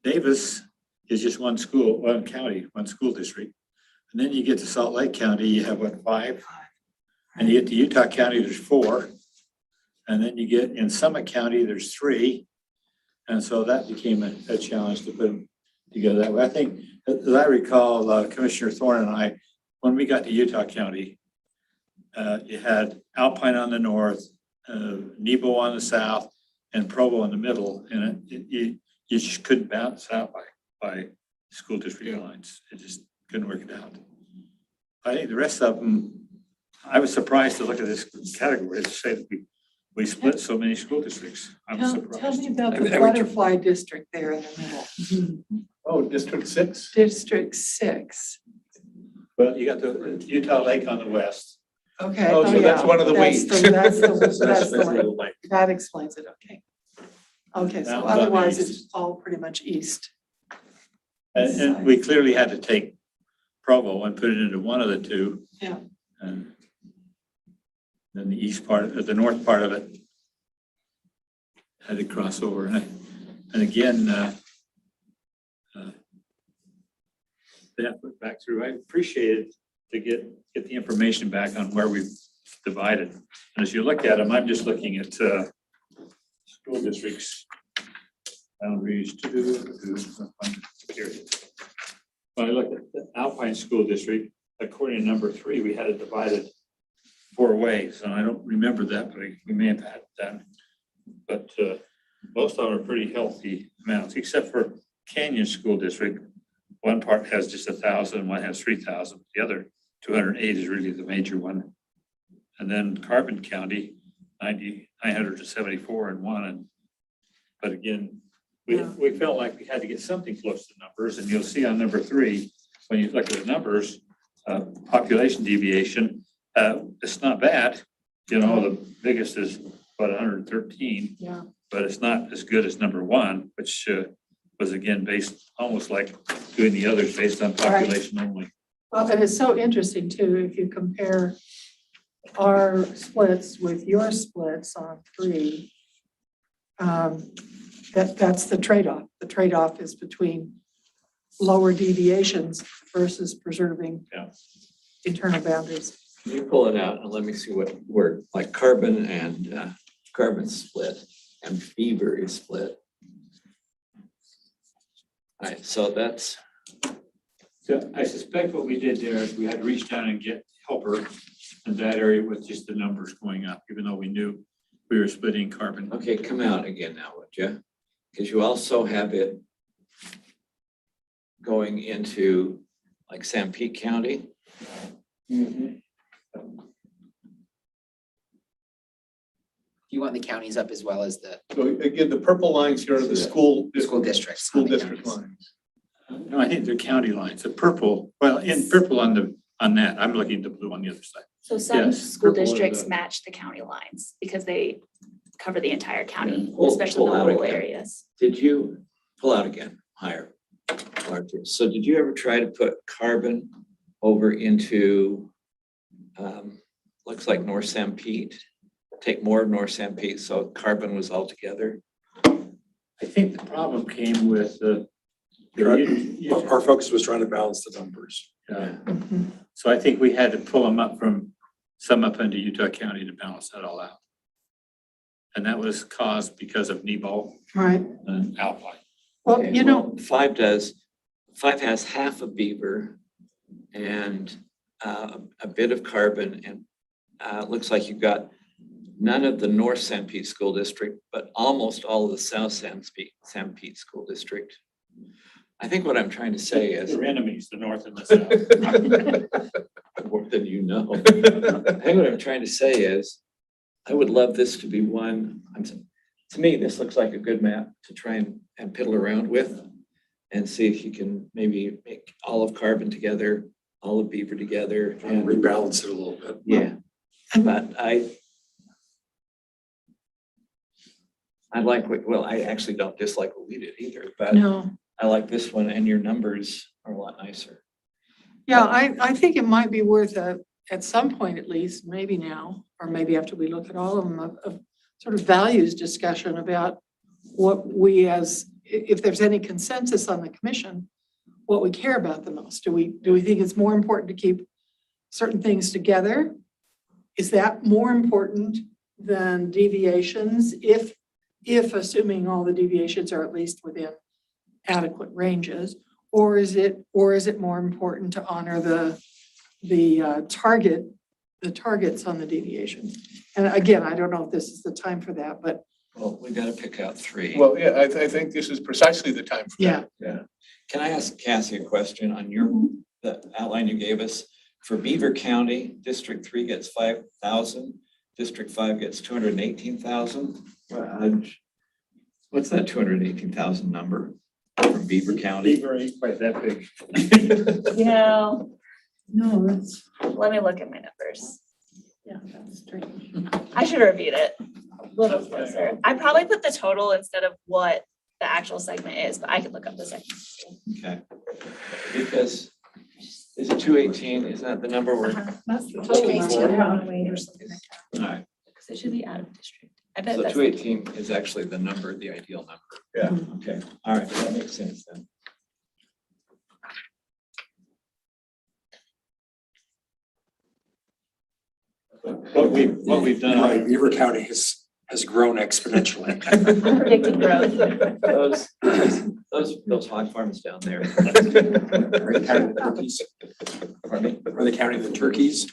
Davis is just one school, one county, one school district. And then you get to Salt Lake County, you have what, 5? And you get to Utah County, there's 4. And then you get in Summit County, there's 3. And so that became a challenge to put them together that way. I think, as I recall, Commissioner Thorne and I, when we got to Utah County, you had Alpine on the north, Nebo on the south, and Provo in the middle. And you just couldn't balance out by school district lines. It just couldn't work it out. I think the rest of them, I was surprised to look at this category to say that we split so many school districts. I'm Tell surprised. me about the I would- butterfly district there in the middle. Oh, District 6? District 6. Well, you got the Utah Lake on the west. Okay. Oh, so that's yeah. one of the That's weeds. That's the That's one. like, That explains it, okay. Okay, so Now, on the otherwise east. it's all pretty much east. And we clearly had to take Provo and put it into one of the 2. Yeah. And then the east part, the north part of it had to cross over. And again, that went back through. I appreciated to get the information back on where we've divided. And as you look at them, I'm just looking at school districts, boundaries here. When I look at the Alpine School District, according to number 3, we had it divided 4 ways, and I don't remember that, but we may have had that. But most of them are pretty healthy amounts, except for Canyon School District. One part has just 1,000, one has 3,000. The other 208 is really the major one. And then Carbon County, 974 in one. But again, we felt like we had to get something close to numbers, and you'll see on number 3, when you look at the numbers, population deviation, it's not bad. You know, the biggest is about 113. Yeah. But it's not as good as number 1, which was again based almost like doing the others based on population only. Well, and it's so interesting too, if you compare our splits with your splits on 3. That's the trade-off. The trade-off is between lower deviations versus preserving internal boundaries. You pull it out and let me see what word, like carbon and carbon split and fever is split. All right, so that's, So I suspect what we did there is we had to reach down and get helper in that area with just the numbers going up, even though we knew we were splitting carbon. okay, come out again now, would you? Because you also have it going into like Sanpete County. You want the counties up as well as the So again, the purple lines here are the school districts. school not the district counties. lines. No, I think they're county lines. The purple, well, in purple on that, I'm looking at the blue on the other side. So some Yes, school purple is districts the- match the county lines because they cover the entire county, Pull- especially pull the out rural again. areas. Did you pull out again, higher, larger? So did you ever try to put carbon over into, looks like North Sanpete? Take more of North Sanpete, so carbon was all together? I think the problem came with our focus was trying to balance the numbers. So I think we had to pull them up from some up into Utah County to balance that all out. And that was caused because of Nebo Right. and Alpine. Well, Okay, you know, Five has half of beaver and a bit of carbon and it looks like you've got none of the North San Pete School District, but almost all of the South San Pete School District. I think what I'm trying to say is. They're enemies, the north and the south. More than you know. I think what I'm trying to say is, I would love this to be one, to me, this looks like a good map to try and piddle around with and see if you can maybe make all of Carbon together, all of Beaver together. And rebalance it a little bit. Yeah, but I like, well, I actually don't dislike what we did either, but No, I like this one and your numbers are a lot nicer. yeah, I think it might be worth at some point at least, maybe now, or maybe after we look at all of them, of sort of values discussion about what we if there's any consensus on the commission, what we care about the most. Do we think it's more important to keep certain things together? Is that more important than deviations if assuming all the deviations are at least within adequate ranges? Or is it more important to honor the targets on the deviation? And again, I don't know if this is the time for that, but Well, we got to pick out three. Well, yeah, I think this is precisely the time for that. yeah, Can I ask Cassie a question on the outline you gave us? For Beaver County, District 3 gets 5,000, District 5 gets 218,000. What's that 218,000 number from Beaver County? Beaver ain't quite that big. You know, no, that's, let me look at my numbers. yeah, that's strange. I should have reviewed it a little closer. I probably put the total instead of what the actual segment is, but I could look up the segment. Okay. Because is it 218? Isn't that the number we're? That's the total total. number. All right. Because it should be out of district. I bet So that's. 218 is actually the number, the ideal number. Yeah. Okay. All right. That makes sense then. What we've done. Right, Beaver County has grown exponentially. I'm predicting growth. Those hog farms down there. Are they counting the turkeys? Pardon me? Are they counting the turkeys?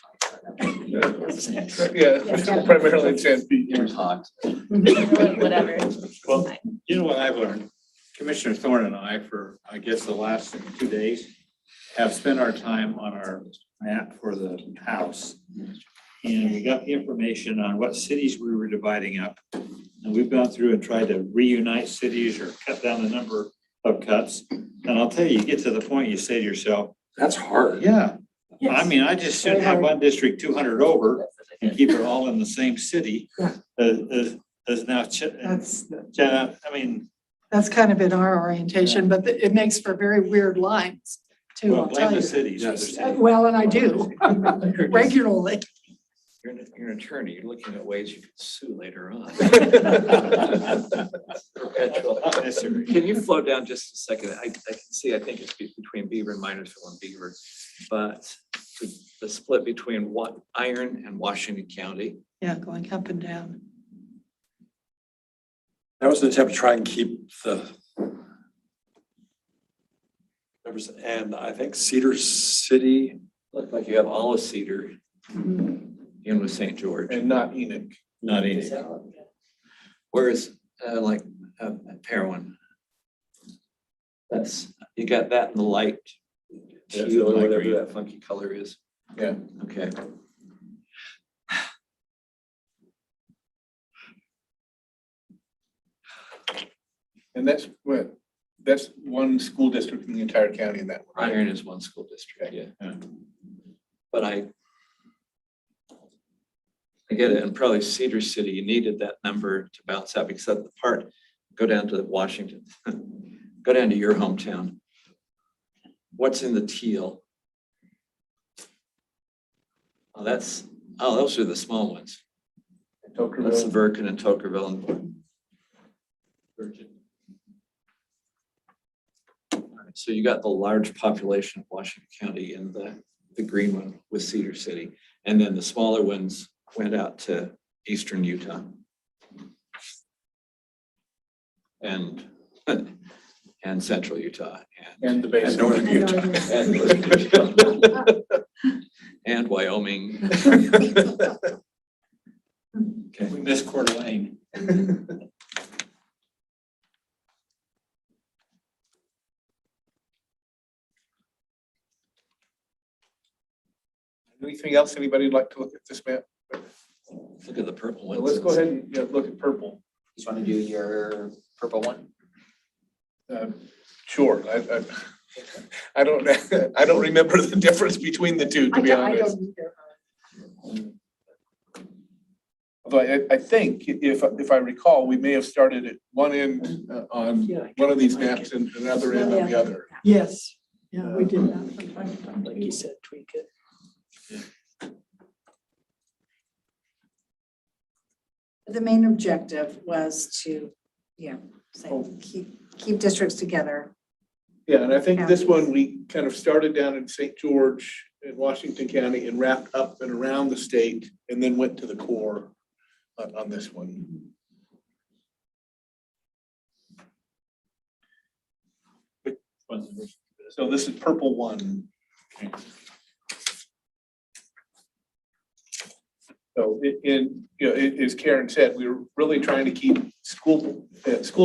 Yeah, primarily in San Pete. There's hogs. Whatever. Well, you know what I've learned? Commissioner Thorne and I, for I guess the last 2 days, have spent our time on our map for the house. And we got the information on what cities we were dividing up. And we've gone through and tried to reunite cities or cut down the number of cuts. And I'll tell you, you get to the point you say to yourself, That's hard. yeah. I mean, I just shouldn't have one district 200 over and keep it all in the same city. As now, I mean, That's kind of been our orientation, but it makes for very weird lines too, well, I'll blame tell the you. cities. for their city. Well, and I do regularly. You're an attorney. You're looking at ways you could sue later on. Perpetual. Can you float down just a second? I can see, I think it's between Beaver and Minersville and Beaver, but the split between Iron and Washington County. Yeah, going up and down. That was an attempt to try and keep the numbers, and I think Cedar City. Looked like you have all of Cedar in with St. George. And not Enoch. Not easy. Whereas like Parowan. You got that in the light. Teal, whatever that funky color is. Yeah. Okay. And that's one school district in the entire county in that one. Right? Iron is one school district, yeah. But I get it, and probably Cedar City, you needed that number to balance out because of the part, go down to Washington, go down to your hometown. What's in the teal? Oh, those are the small ones. That's the Virgin and Tokerville and Virgin. So you got the large population of Washington County in the green one with Cedar City. And then the smaller ones went out to eastern Utah. And central Utah. And the base. Northern Utah. And northern Utah. And Wyoming. Okay, we missed Coeur d'Alene. Anything else anybody would like to look at this map? Look at the purple Well, ones. let's go ahead and look at purple. Just want to do your purple one? Sure, I don't, I don't remember the difference between the two, to be honest. Although I think if I recall, we may have started at one end on one of these maps and another end on the other. Yes, yeah, we did that from time to time. Like you said, tweak it. The main objective was to, say, keep districts together. Yeah, and I think this one, we kind of started down in St. George in Washington County and wrapped up and around the state and then went to the core on this one. So this is purple one. So as Karen said, we were really trying to keep school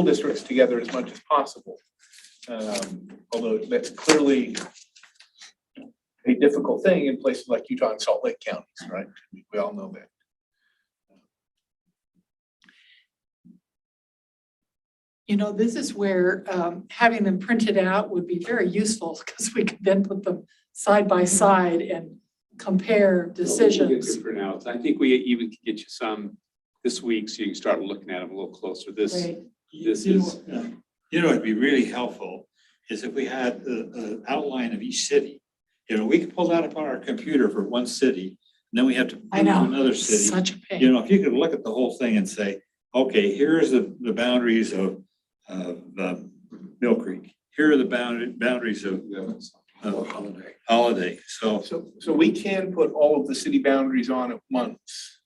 districts together as much as possible. Although that's clearly a difficult thing in places like Utah and Salt Lake counties, right? We all know that. This is where having them printed out would be very useful because we could then put them side by side and compare decisions. Pronounced. I think we even could get you some this week, so you can start looking at them a little closer. This is. It'd be really helpful is if we had an outline of each city. We could pull that up on our computer for one city, and then we have to move to another city. Such a pain. If you could look at the whole thing and say, okay, here's the boundaries of Mill Creek. Here are the boundaries of Holiday. So we can put all of the city boundaries on at once.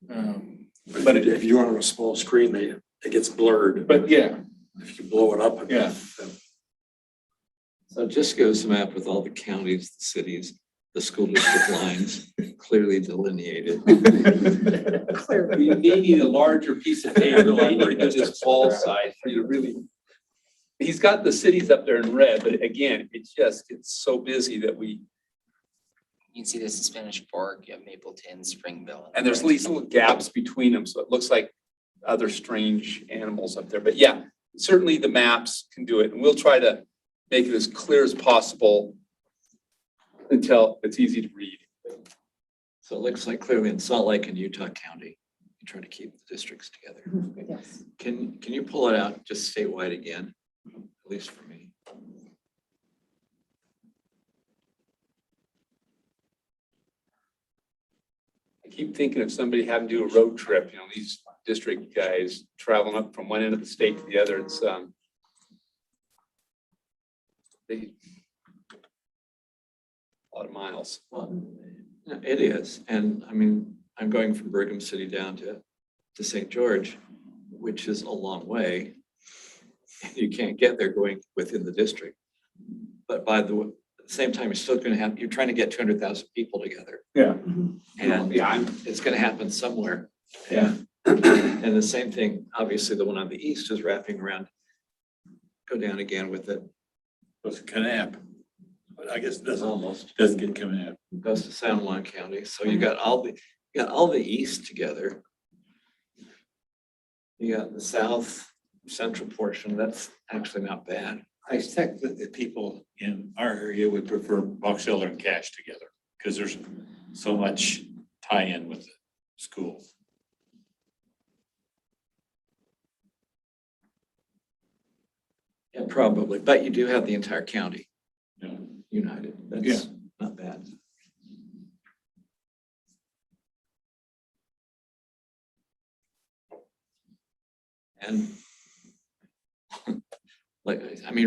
But if you're on a small screen, it gets blurred. But yeah. If you blow it up. So it just gives a map with all the counties, the cities, the school district lines clearly delineated. We may need a larger piece of paper, like this wall size for you to really. He's got the cities up there in red, but again, it's so busy that we. You can see this in Spanish Fork, you have Mapleton, Springville. And there's these little gaps between them, so it looks like other strange animals up there. But yeah, certainly the maps can do it, and we'll try to make it as clear as possible until it's easy to read. So it looks like clearly in Salt Lake and Utah County, you try to keep the districts together. Yes. Can you pull it out just statewide again, at least for me? I keep thinking of somebody having to do a road trip, these district guys traveling up from one end of the state to the other. It's a lot of miles. Well, it is. And I mean, I'm going from Brigham City down to St. George, which is a long way. You can't get there going within the district. But at the same time, you're trying to get 200,000 people together. Yeah. And it's going to happen somewhere. Yeah. And the same thing, obviously, the one on the east is wrapping around. Go down again with it. goes to Canap. But I guess it doesn't Almost. get Canap. Goes to San Juan County. So you got all the east together. You got the south central portion. That's actually not bad. I expect that the people in our area would prefer Box Elder and Cache together because there's so much tie-in with the school. Yeah, probably, but you do have the entire county Yeah. united. Yeah. That's not bad. And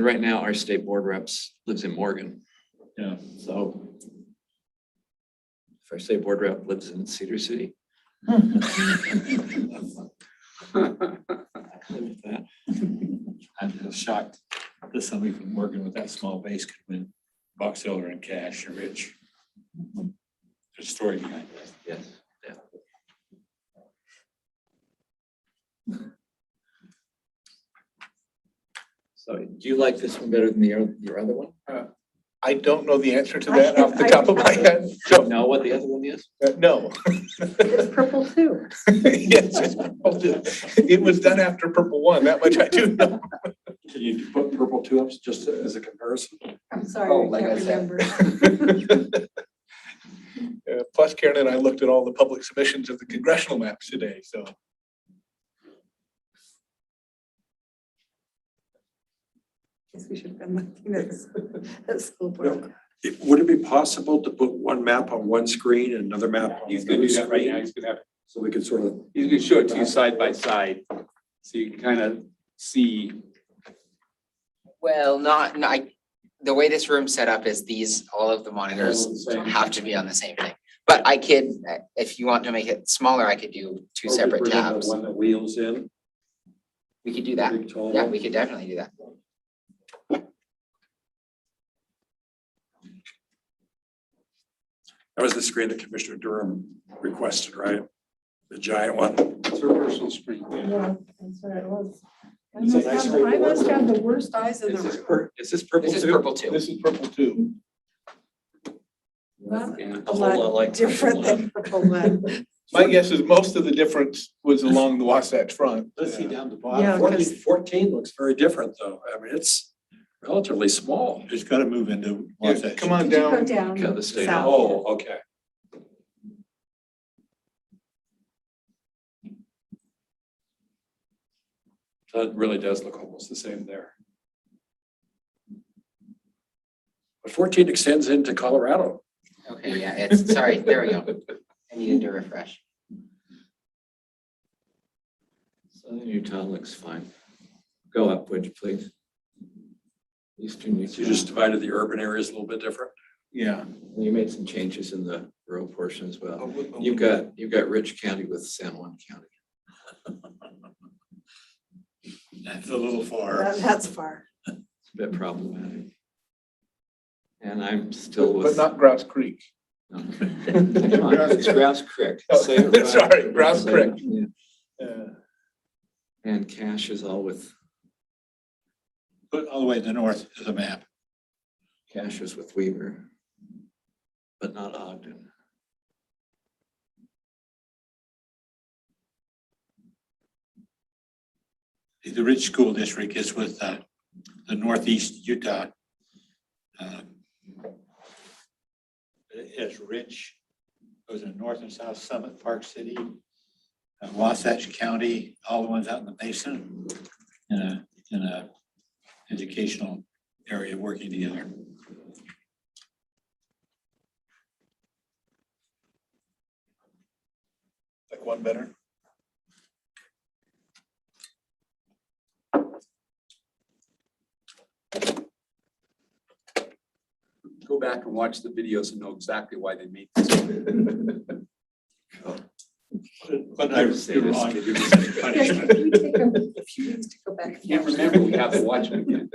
right now, our state board reps lives in Morgan. Yeah. So if our state board rep lives in Cedar City. I can live with that. I'm just shocked that somebody from Morgan with that small base could win Box Elder and Cache and Rich. There's a story behind that. Yes, yeah. So do you like this one better than your other one? I don't know the answer to that off the top of my head. So, Know what the other one is? no. It's purple too. Yes, it's purple too. It was done after purple one, that much I do know. Can you put purple two ups just as a comparison? I'm sorry, Oh, I like can't I said. remember. Plus Karen and I looked at all the public submissions of the congressional maps today, so. Guess we should have been looking at the school board. Would it be possible to put one map on one screen and another map on He's gonna another do that right now. screen? He's gonna have, So we could sort of, he's gonna show it to you side by side. So you can kind of see. Well, the way this room's set up is all of the monitors All on the same. have to be on the same thing. But I could, if you want to make it smaller, I could do two separate bring in the tabs. one that wheels in. We could do that. Big tall Yeah, one. we could definitely do that. That was the screen that Commissioner Durham requested, right? The giant one. It's her personal screen. Yeah, that's what it was. I It's a must nice have, screen I to work must with. have the worst eyes in the Is this room. is this purple This is too? purple too. This is purple too. Not Yeah. A lot different than purple one. My guess is most of the difference was along the Wasatch Front. Let's see down the Yeah, bottom. 'cause- 14 looks very different though. I mean, it's relatively small. It's got to move into Yeah, Wasatch. come on Could you go down. down Got the state. south? Oh, okay. So it really does look almost the same there. But 14 extends into Colorado. Okay, yeah, it's, sorry, there we go. I needed to refresh. Southern Utah looks fine. Go up, would you please? Eastern So Utah. you just divided the urban areas a little bit different. Yeah. You made some changes in the rural portion as well. Oh, You've got Rich County with San Juan County. That's a little far. That's far. It's a bit problematic. And I'm still But with. not Grouse Creek. No. Come on, it's Grouse Creek. Oh, Say it right. sorry, Grouse Say Creek. it, yeah. And Cash is all with, Put all the way to the north is a map. Cash is with Weaver, but not Ogden. The Ridge School District is with the Northeast Utah. It has Ridge, goes in North and South Summit, Park City, Wasatch County, all the ones out in the basin in a educational area working together. Like one better. Go back and watch the videos and know exactly why they made this. But I was Say this. wrong to do this Yes, punishment. if you take a few minutes to go back. and Can't watch that. remember, we have to watch it again.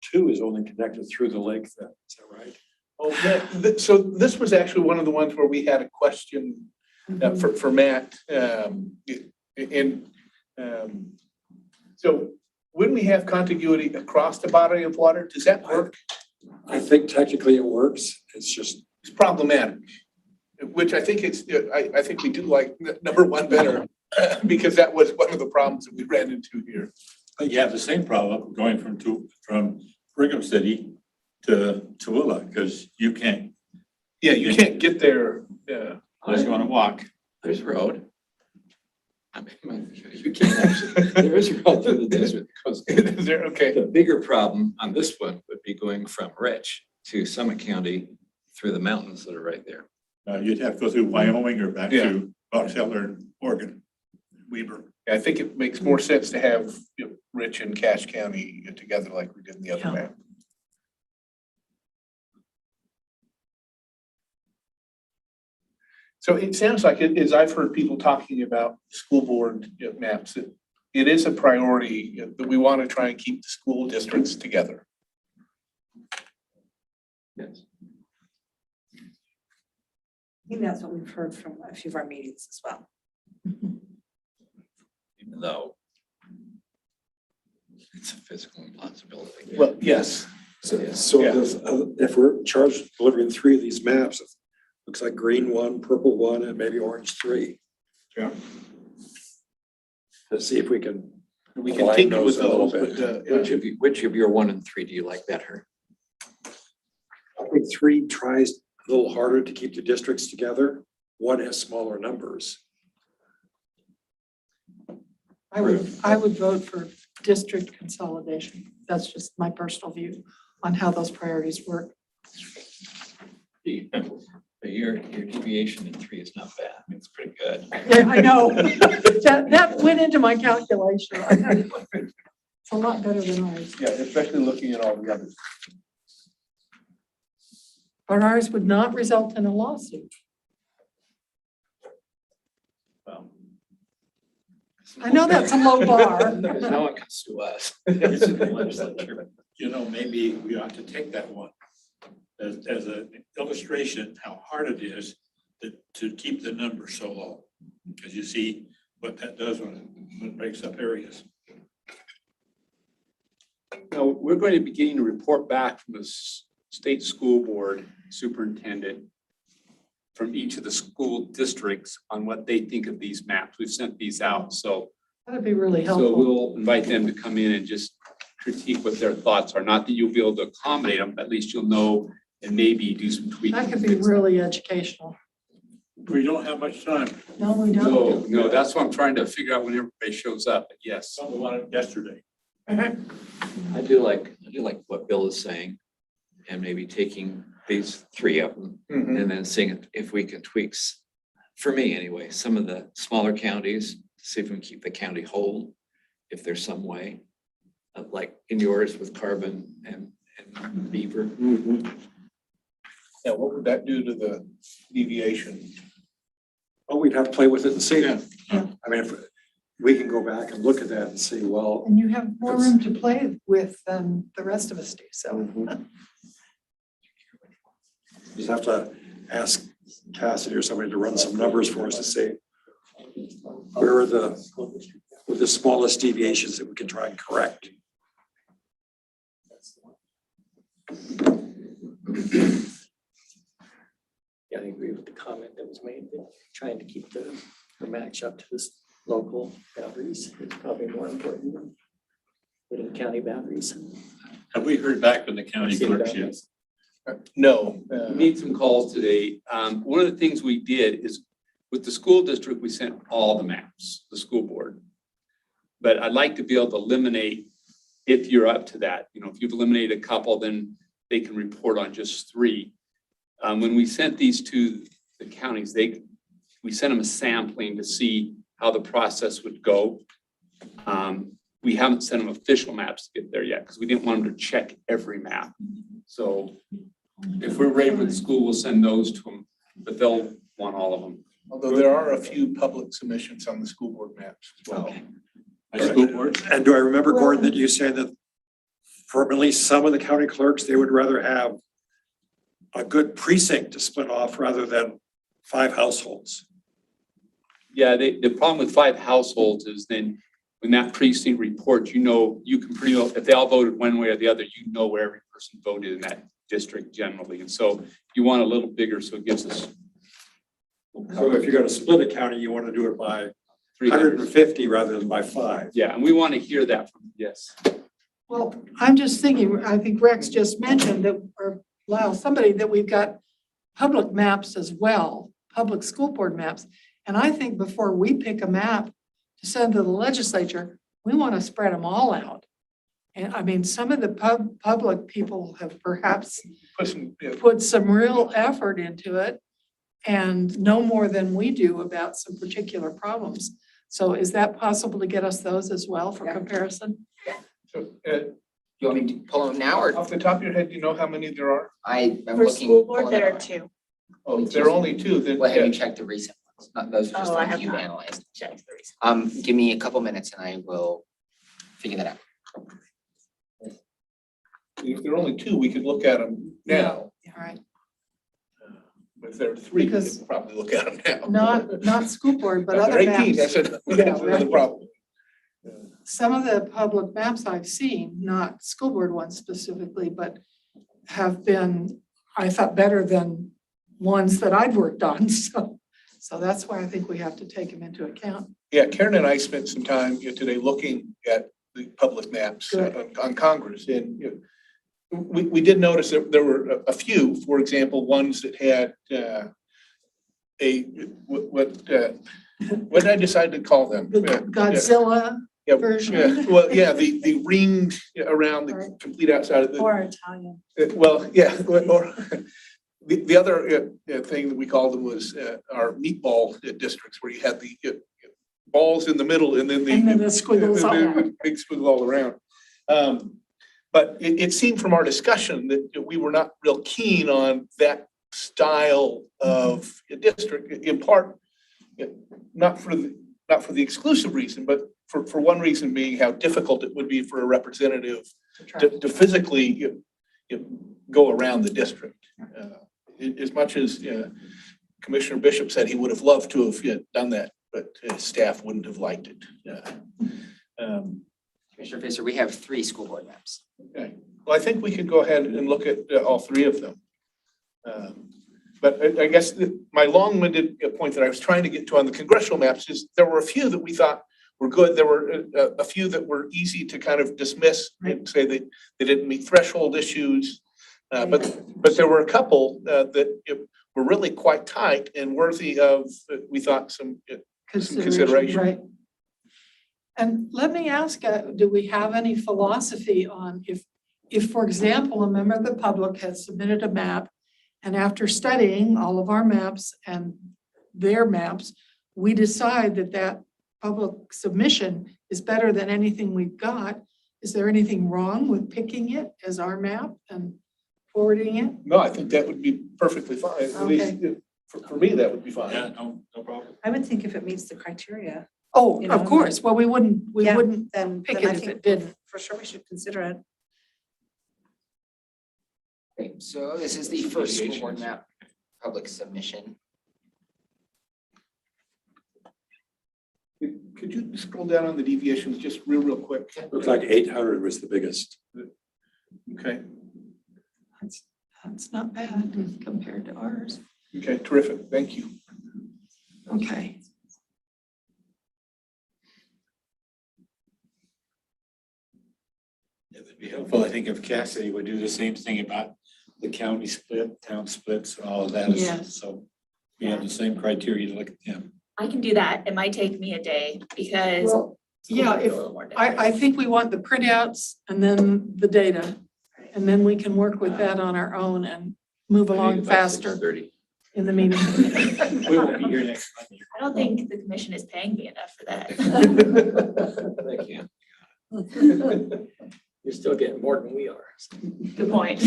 Two is only connected through the lake then, is that right? Oh, yeah, so this was actually one of the ones where we had a question for Matt. So when we have contiguity across the body of water, does that work? I think technically it works. It's just, It's problematic, which I think I think we do like number one better because that was one of the problems that we ran into here. But you have the same problem going from Brigham City to Tooele, because you can't, Yeah, you can't get there. Yeah. unless you want to walk. There's road. I mean, you can't actually, there is a road through the desert that goes. Is there, okay. The bigger problem on this one would be going from Rich to Summit County through the mountains that are right there. You'd have to go through Wyoming or back Yeah. to Box Elder and Oregon, Weber. I think it makes more sense to have Rich and Cache County together like we did in the other Yeah. map. So it sounds like, as I've heard people talking about school board maps, that it is a priority that we want to try and keep the school districts together. Yes. think that's what we've heard from a few of our meetings as well. Even though it's a physical impossibility. Well, yes. So Yeah. if we're charged with delivering 3 of these maps, it looks like green 1, purple 1, and maybe orange 3. Yeah. Let's see if we can. We can align tinker with a little those, bit. but, Which of your 1 and 3 do you like better? I think 3 tries a little harder to keep the districts together. 1 has smaller numbers. I would vote for district consolidation. That's just my personal view on how those priorities work. But your deviation in 3 is not bad. It's pretty good. Yeah, I know. That went into my calculation. I know. It's a lot better than ours. yeah, especially looking at all the others. But ours would not result in a lawsuit. Well, I know that's a low bar. Because no one can sue us. It's in the legislature. You know, maybe we ought to take that one as an illustration how hard it is to keep the number so low. Because you see what that does when it breaks up areas. Now, we're going to be getting a report back from the state school board superintendent from each of the school districts on what they think of these maps. We've sent these out, so. That'd be really So helpful. we'll invite them to come in and just critique what their thoughts are. Not that you'll be able to accommodate them, but at least you'll know and maybe do some tweaking. That could be really educational. We don't have much time. No, we don't. No, that's what I'm trying to figure out when everybody shows up, but yes. Someone wanted it yesterday. I do like what Bill is saying, and maybe taking these 3 of them Mhm. and then seeing if we can tweaks, for me anyway, some of the smaller counties, see if we can keep the county whole, if there's some way, like in yours with Carbon and Beaver. Yeah, what would that do to the deviation? Oh, we'd have to play with it and see. Yeah. I mean, if we can go back and look at that and see, well, And you have more room to play with than the rest of us do, so. just have to ask Cassidy or somebody to run some numbers for us to see where are the smallest deviations that we can try and correct. Yeah, I agree with the comment that was made, that trying to keep the match up to this local boundaries is probably more important than putting county boundaries. Have we heard back from the county clerks yet? No. We made some calls today. One of the things we did is with the school district, we sent all the maps, the school board. But I'd like to be able to eliminate, if you're up to that, you know, if you've eliminated a couple, then they can report on just 3. When we sent these to the counties, we sent them a sampling to see how the process would go. We haven't sent them official maps to get there yet because we didn't want them to check every map. So if we're ready for the school, we'll send those to them, but they'll want all of them. Although there are a few public submissions on the school board maps as well. By school board? And do I remember, Gordon, that you said that for at least some of the county clerks, they would rather have a good precinct to split off rather than 5 households? Yeah, the problem with 5 households is then when that precinct reports, you know, you can pretty well, if they all voted one way or the other, you know where every person voted in that district generally. And so you want a little bigger, so it gives us. So if you're gonna split a county, you want to do it by 150 rather than by 5. Yeah, and we want to hear that from, yes. Well, I'm just thinking, I think Rex just mentioned that, or Lyle, somebody, that we've got public maps as well, public school board maps. And I think before we pick a map to send to the legislature, we want to spread them all out. And I mean, some of the public people have perhaps put some real effort into it and know more than we do about some particular problems. So is that possible to get us those as well for comparison? So, You want me to pull them now, or off the top of your head, do you know how many there are? I'm For looking? school board, pulling it there are up. 2. Oh, if there are only 2, then Well, have yeah. you checked the recent ones? Not those, are just Oh, the I ones have you've not analyzed. checked the recent. Give me a couple minutes and I will figure that out. If there are only 2, we could look at them now. All right. But If there are three, we Because- could probably look at them now. Not school board, but If other there are 18, maps. that's another problem. Some of the public maps I've seen, not school board ones specifically, but have been, I thought, better than ones that I'd worked on. So that's why I think we have to take them into account. Yeah, Karen and I spent some time today looking at the public maps on Congress, and we did notice that there were a few, for example, ones that had what did I decide to call them? The Godzilla Yeah, version. yeah, well, yeah, the ring around the Right. complete outside of the. Or Italian. Well, yeah, or the other thing that we called them was our meatball districts, where you had the balls in the middle and then the squiggles all around. big squiggle all around. But it seemed from our discussion that we were not real keen on that style of a district, in part, not for the exclusive reason, but for one reason being how difficult it would be for a representative to physically go around the district. As much as Commissioner Bishop said he would have loved to have done that, but his staff wouldn't have liked it. Commissioner Facer, we have 3 school board maps. Okay, well, I think we could go ahead and look at all 3 of them. But I guess my long-winded point that I was trying to get to on the congressional maps is there were a few that we thought were good. There were a few that were easy to kind of dismiss and say they didn't meet threshold issues. But there were a couple that were really quite tight and worthy of, we thought, some consideration. Right. And let me ask, do we have any philosophy on if, for example, a member of the public has submitted a map, and after studying all of our maps and their maps, we decide that public submission is better than anything we've got, is there anything wrong with picking it as our map and forwarding it? No, I think that would be perfectly fine. At least for me, that would be fine. Yeah, no problem. I would think if it meets the criteria, Oh, You of know, course. Well, we wouldn't then pick I it if think it didn't. for sure we should consider it. Great, so this is the first school board map public submission. Could you scroll down on the deviations just real quick? Looks like 800 was the biggest. Okay, That's not bad compared to ours. okay, terrific. Thank you. Okay. It would be helpful, I think, if Cassidy would do the same thing about the county split, town splits, and all of that. Yes. So we have the same criteria to look at them. I can do that. It might take me a day because. Well, yeah, it's a little more difficult. I think we want the printouts and then the data. And then we can work with that on our own and move along faster in the meeting. We won't be here next Monday. I don't think the commission is paying me enough for that. Thank you. You're still getting more than we are. Good point.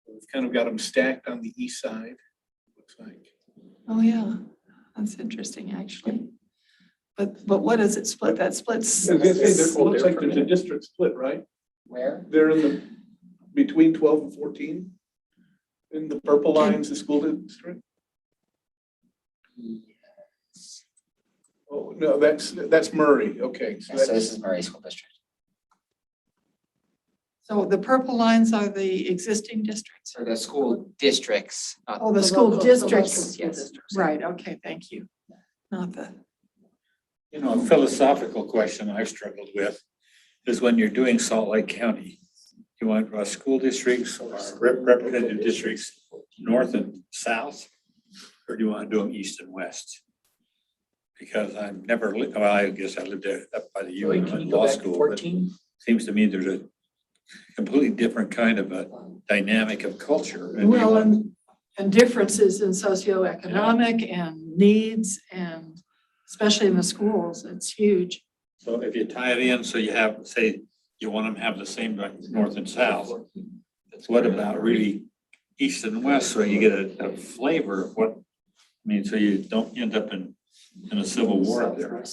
We've kind of got them stacked on the east side, looks like. Oh, yeah, that's interesting, actually. But what does it split? That splits. I was gonna say, it looks like there's a district split, right? Where? They're in the, between 12 and 14. In the purple lines, the school district. Oh, no, that's Murray, okay. So Yeah, so that's, this is Murray School District. So the purple lines are the existing districts? For the school districts, not Oh, the school districts. yes. Right, okay, thank you. Not the, You know, a philosophical question I've struggled with is when you're doing Salt Lake County, you want school districts or representative districts north and south, or do you want to do them east and west? Because I've never, well, I guess I lived there up by the Joey, can UIRC you go law back to school. but 14? Seems to me there's a completely different kind of a dynamic of culture. And well, and differences in socioeconomic and needs and especially in the schools, it's huge. So if you tie it in, so you have, say, you want them to have the same like north and south. What about really east and west, so you get a flavor of what, I mean, so you don't end up in a civil war up there.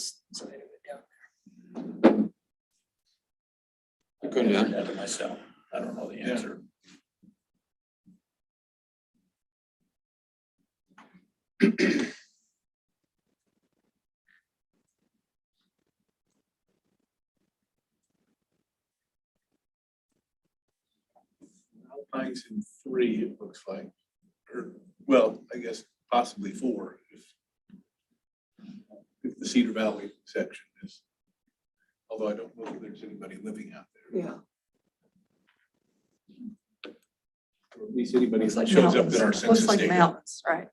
I couldn't do that to myself. I don't know the Yeah. answer. Alpine's in 3, it looks like. Or, well, I guess possibly 4 if the Cedar Valley section is. Although I don't know if there's anybody living out there. Yeah. Or at least anybody Looks that like shows up in our mountains. census Looks like data. mountains, right?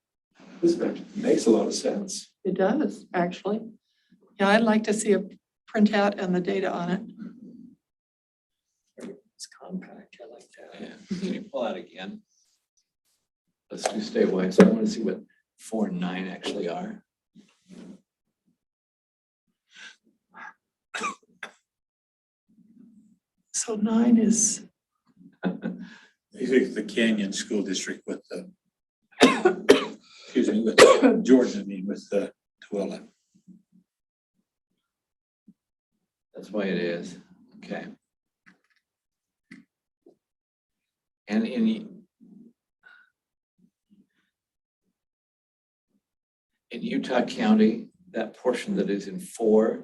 This makes a lot of sense. It does, actually. Yeah, I'd like to see a printout and the data on it. It's compact, I like that. Yeah, can you pull out again? Let's do statewide, so I want to see what 4 and 9 actually are. So 9 is, You think the Canyon School District with the, excuse me, with Jordan, I mean, with the Tooele. That's why it is, okay. And in Utah County, that portion that is in 4,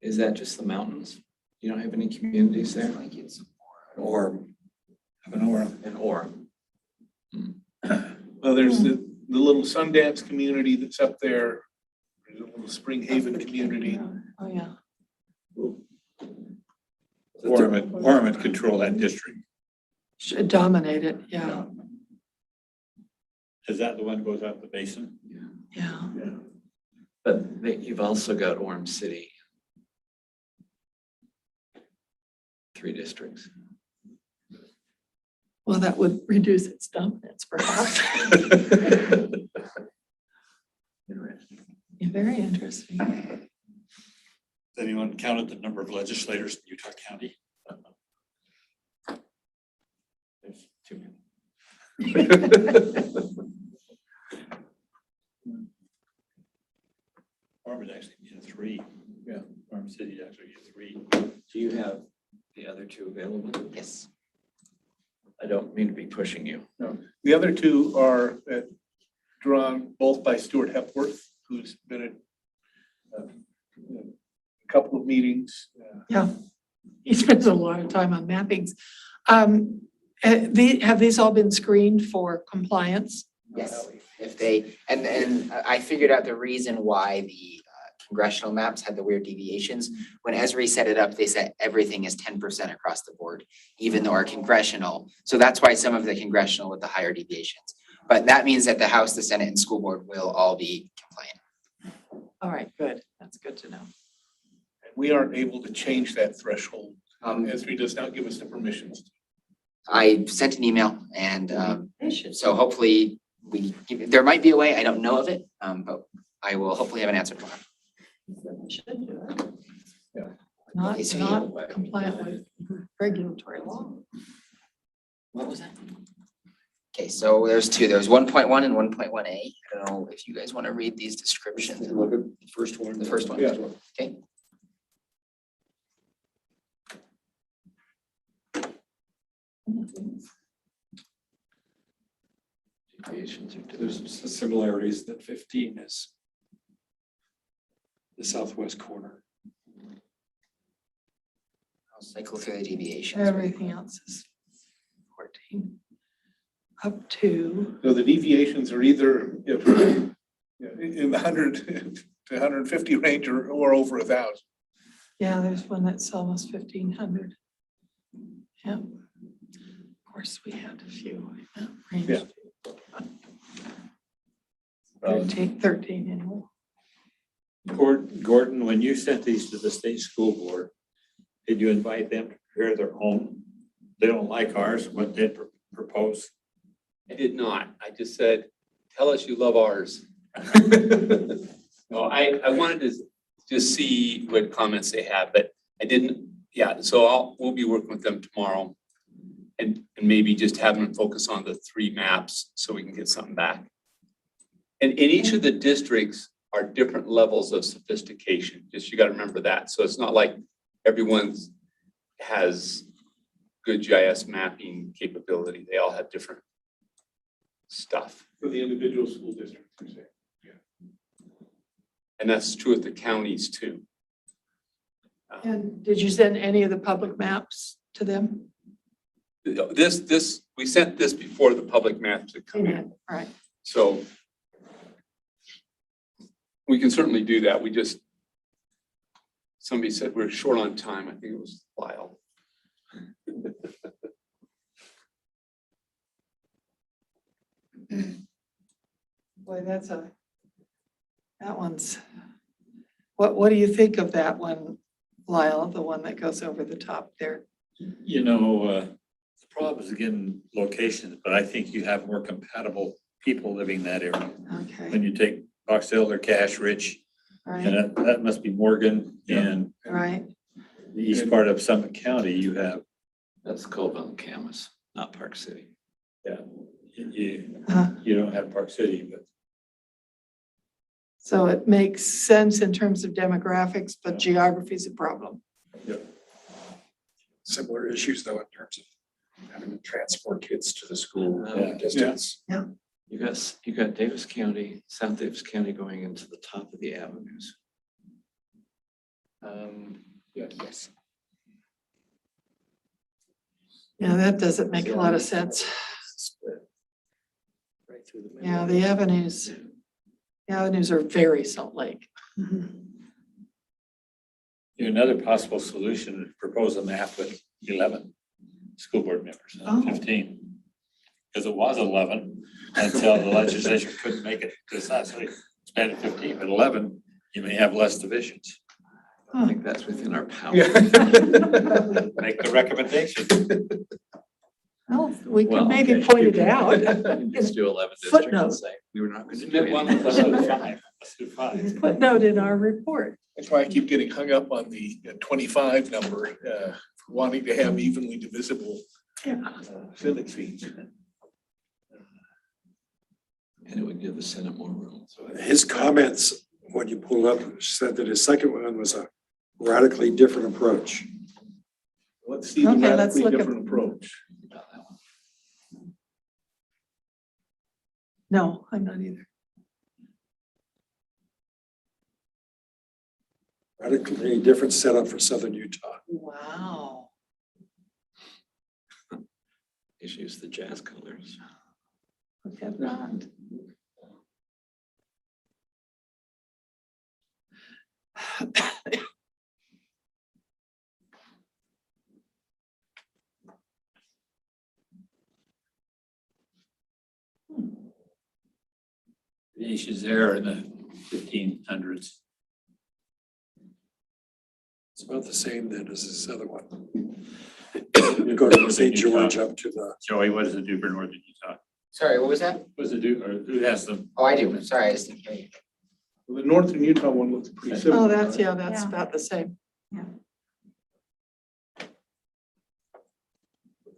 is that just the mountains? You don't have any communities there? Like it's Or Have an Orem. In Orem. Well, there's the little Sundance community that's up there. There's a little Spring Haven community. oh, yeah. Orem control that district. Should dominate it, yeah, Is that the one that goes out the basin? yeah. But you've also got Orem City. 3 districts. Well, that would reduce its dominance perhaps. Interesting. Yeah, very interesting. Has anyone counted the number of legislators in Utah County? There's too many. Orem is actually in 3. Yeah, Orem City is actually in 3. Do you have the other 2 available? yes. I don't mean to be pushing you. The other 2 are drawn both by Stuart Hepworth, who's been at a couple of meetings. Yeah, he spends a lot of time on mappings. Have these all been screened for compliance? Yes, if they, and I figured out the reason why the congressional maps had the weird deviations. When Esri set it up, they said everything is 10% across the board, even though our congressional, so that's why some of the congressional with the higher deviations. But that means that the House, the Senate, and school board will all be compliant. All right, good. That's good to know. We aren't able to change that threshold. Um, Esri does not give us the permissions. I sent an email and They should. so hopefully there might be a way, I don't know of it, but I will hopefully have an answer tomorrow. They should do it. Yeah. Not, Okay, so not compliant with regulatory law. What was that? Okay, so there's 2. There's 1.1 and 1.1A. I don't know if you guys want to read these descriptions. look at the first one. The first one. Yeah. Okay. Deviations are There's some similarities that 15 is the southwest corner. I'll cycle through the deviations. Everything else is 14. Up to, So the deviations are either in the 100 to 150 range or over 1,000. yeah, there's one that's almost 1,500. Yeah. Of course, we had a few in that range. Yeah. 13 anyway. Gordon, when you sent these to the state school board, did you invite them to prepare their own? They don't like ours, what they propose? I did not. I just said, tell us you love ours. No, I wanted to just see what comments they have, but I didn't, yeah, so we'll be working with them tomorrow. And maybe just have them focus on the 3 maps so we can get something back. And in each of the districts are different levels of sophistication, just you gotta remember that. So it's not like everyone's has good GIS mapping capability. They all have different stuff. For the individual school districts, you say. And that's true with the counties too. And did you send any of the public maps to them? We sent this before the public map to come in. Right. So we can certainly do that. We just, somebody said we're short on time. I think it was Lyle. Boy, that one's, what do you think of that one, Lyle, the one that goes over the top there? You know, the problem is getting locations, but I think you have more compatible people living in that area. Okay, When you take Box Elder, Cash, Rich, right, and that must be Morgan, and right. the east part of Summit County, you have, That's Cobalt and Camas, not Park City. you don't have Park City, but So it makes sense in terms of demographics, but geography is a problem. Similar issues though, in terms of having to transport kids to the school Yeah. distance. You got Davis County, South Davis County going into the top of the avenues. Yes. Yeah, that doesn't make a lot of sense. Right through the middle. Yeah, the avenues are very Salt Lake. another possible solution is propose a map with 11 school board members, not Oh. 15. Because it was 11 until the legislature couldn't make it decide, so expand it 15, but 11, you may have less divisions. I think that's within our power. Make the recommendation. Well, we Well, could maybe okay. point it out. You can just do 11 districts Footnote. and say, we were not going to do Submit one anything. with Let's do us. 5. Let's do 5. Footnote in our report. That's why I keep getting hung up on the 25 number, for wanting to have evenly divisible Yeah. Senate seats. And it would give the Senate more room. His comments, when you pull up, said that his second one was a radically different approach. Let's see the Okay, let's radically look at- different approach. No, I'm not either. Radically different setup for Southern Utah. Wow. Just use the jazz colors. Look at that. The issues there in the 1500s. It's about the same then as this other one. You go to St. George up to the, Joey, what does it do for northern Utah? Sorry, what was that? What does it do, or who has them? Oh, I do. Sorry, I just didn't hear you. Well, the northern Utah one looks pretty similar. Oh, that's right? that's Yeah. about the same.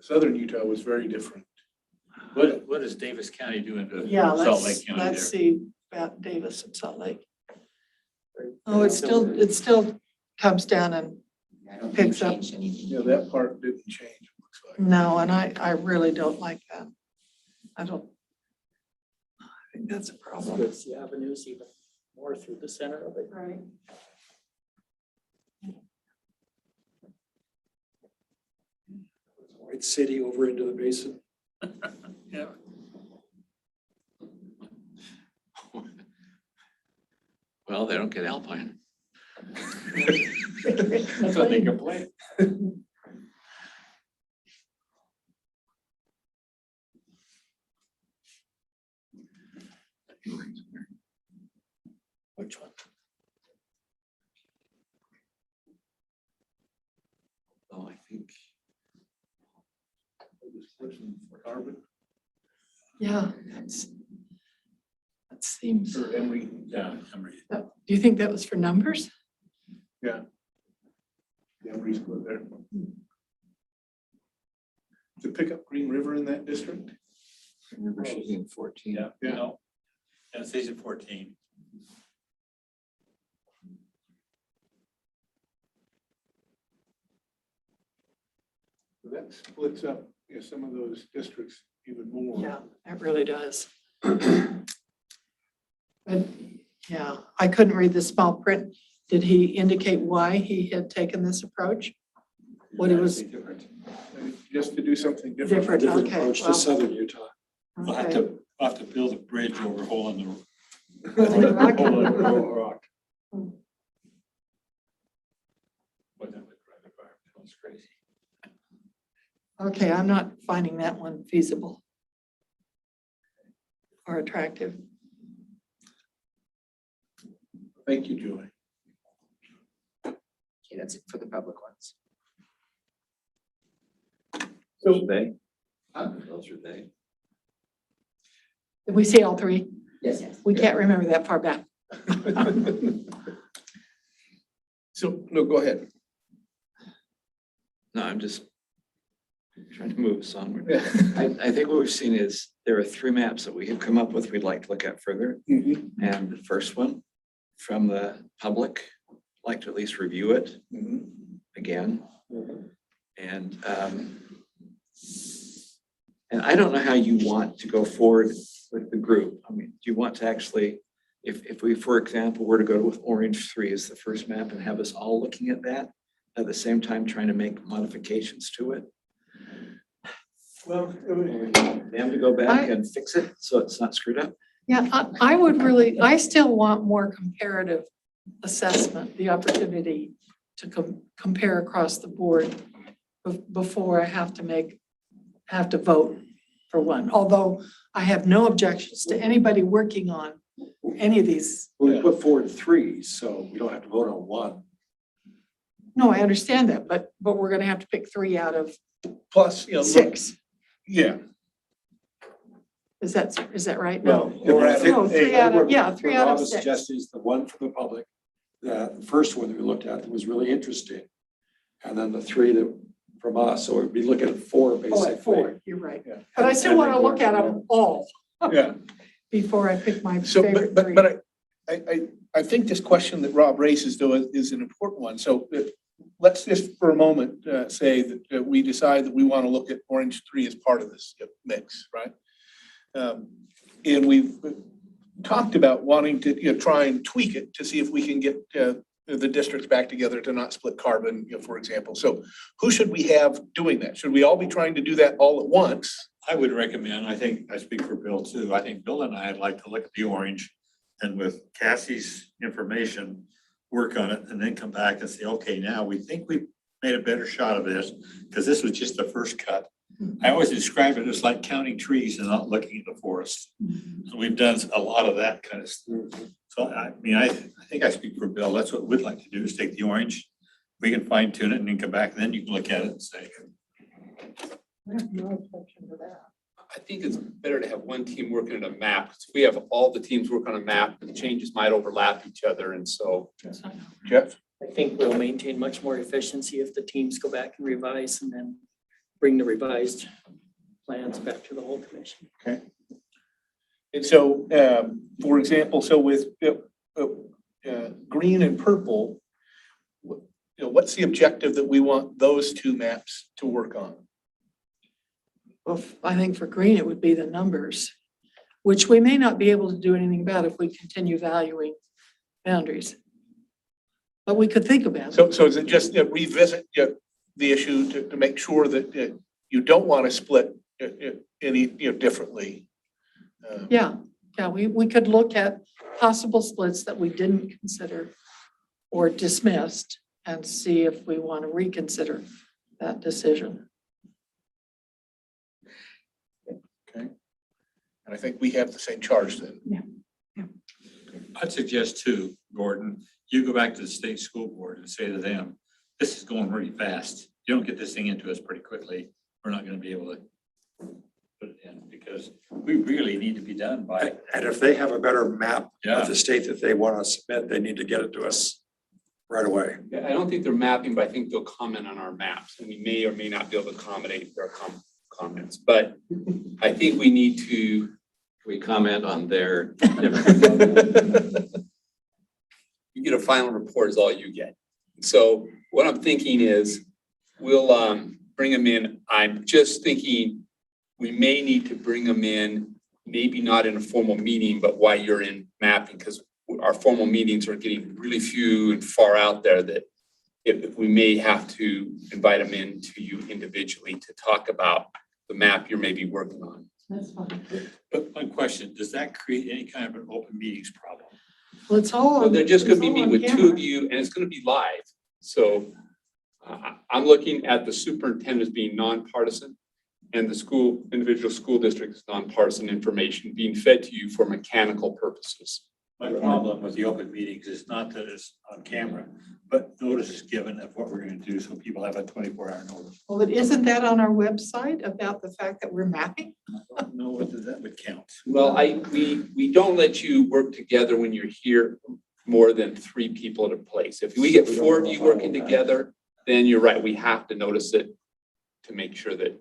Southern Utah was very different. What does Davis County do into Yeah, Salt Lake let's County there? see about Davis and Salt Lake. Oh, it still comes down and, I don't think Picks up. it changed anything. Yeah, that part didn't change, it looks like. no, and I really don't like that. I think that's a problem. Splits the avenues even more through the center of it. Right. White City over into the basin. Yeah. Well, they don't get Alpine. That's what they complain. Which one? Oh, I think. Carbon Yeah, that seems, or Emory. Yeah, Emory. do you think that was for numbers? Yeah. Emory's put there. To pick up Green River in that district? Remember shooting 14. Yeah, you know, and season 14. So that splits up, some of those districts even more. Yeah, it really does. But, yeah, I couldn't read the small print. Did he indicate why he had taken this approach? What he was Just to do something different. different, Different okay. approach to well, southern Utah. We'll have okay. to build a bridge over hole in the rock. What that would drive a car, that's crazy. Okay, I'm not finding that one feasible or attractive. Thank you, Julie. Okay, that's it for the public ones. Those are they. Huh? Those are they. Did we see all three? Yes. We can't remember that far back. So, no, go ahead. No, I'm just trying to move us onward. Yeah. I think what we've seen is there are 3 maps that we have come up with we'd like to look at further. Mhm, And the first one from the public, like to at least review it mhm. again. And I don't know how you want to go forward with the group. I mean, do you want to actually, if we, for example, were to go with Orange 3 as the first map and have us all looking at that, at the same time trying to make modifications to it? Well, Them to go back and fix it so it's not screwed up? Yeah, I would really, I still want more comparative assessment, the opportunity to compare across the board before I have to vote for one. Although I have no objections to anybody working on any of these. We put forward 3, so we don't have to vote on 1. No, I understand that, but we're gonna have to pick 3 out of plus, 6. Yeah. Is that right? Well, No. we're at No, 3 out of, yeah, What 3 out of Rob 6. suggested is the one for the public. The first one that we looked at was really interesting. And then the 3 that from us, so we'd be looking at 4 Oh, basically. at 4, you're right. Yeah. But I still wanna look at them all Yeah. before I pick my So, favorite but 3. I think this question that Rob raises though is an important one. So let's just for a moment say that we decide that we want to look at Orange 3 as part of this mix, right? And we've talked about wanting to try and tweak it to see if we can get the districts back together to not split carbon, for example. So who should we have doing that? Should we all be trying to do that all at once? I would recommend, I think, I speak for Bill too, I think Bill and I'd like to look at the orange and with Cassie's information, work on it and then come back and say, okay, now we think we've made a better shot of this because this was just the first cut. I always describe it as like counting trees and not looking at the forest. And we've done a lot of that kind of stuff. So I mean, I think I speak for Bill. That's what we'd like to do is take the orange. We can fine tune it and then come back and then you can look at it and say. I have no objection to that. I think it's better to have one team working on a map. If we have all the teams work on a map, the changes might overlap each other. And so Jeff? I think we'll maintain much more efficiency if the teams go back and revise and then bring the revised plans back to the whole commission. Okay. And so, for example, so with green and purple, what's the objective that we want those 2 maps to work on? Well, I think for green, it would be the numbers, which we may not be able to do anything about if we continue valuing boundaries. But we could think about it. So is it just revisit the issue to make sure that you don't want to split any differently? Yeah, we could look at possible splits that we didn't consider or dismissed and see if we want to reconsider that decision. Okay. And I think we have the same charge then. I'd suggest too, Gordon, you go back to the state school board and say to them, this is going really fast. You don't get this thing into us pretty quickly. We're not going to be able to put it in because we really need to be done by. And if they have a better map Yeah. of the state that they want to submit, they need to get it to us right away. I don't think they're mapping, but I think they'll comment on our maps and we may or may not be able to accommodate their comments. But I think we need to. We comment on their. You get a final report is all you get. So what I'm thinking is we'll bring them in. I'm just thinking we may need to bring them in, maybe not in a formal meeting, but while you're in mapping, because our formal meetings are getting really few and far out there that if we may have to invite them in to you individually to talk about the map you're maybe working on. That's fine. But one question, does that create any kind of an open meetings problem? Well, it's all. So they're just gonna be it's all meeting on with two camera. of you and it's gonna be live. So I'm looking at the superintendent as being nonpartisan and the individual school district is nonpartisan information being fed to you for mechanical purposes. My problem with the open meetings is not that it's on camera, but notice is given of what we're gonna do, so people have a 24-hour notice. Well, but isn't that on our website about the fact that we're mapping? I don't know whether that would count. Well, we don't let you work together when you're here more than 3 people at a place. If we get 4 of you working together, then you're right, we have to notice it to make sure that,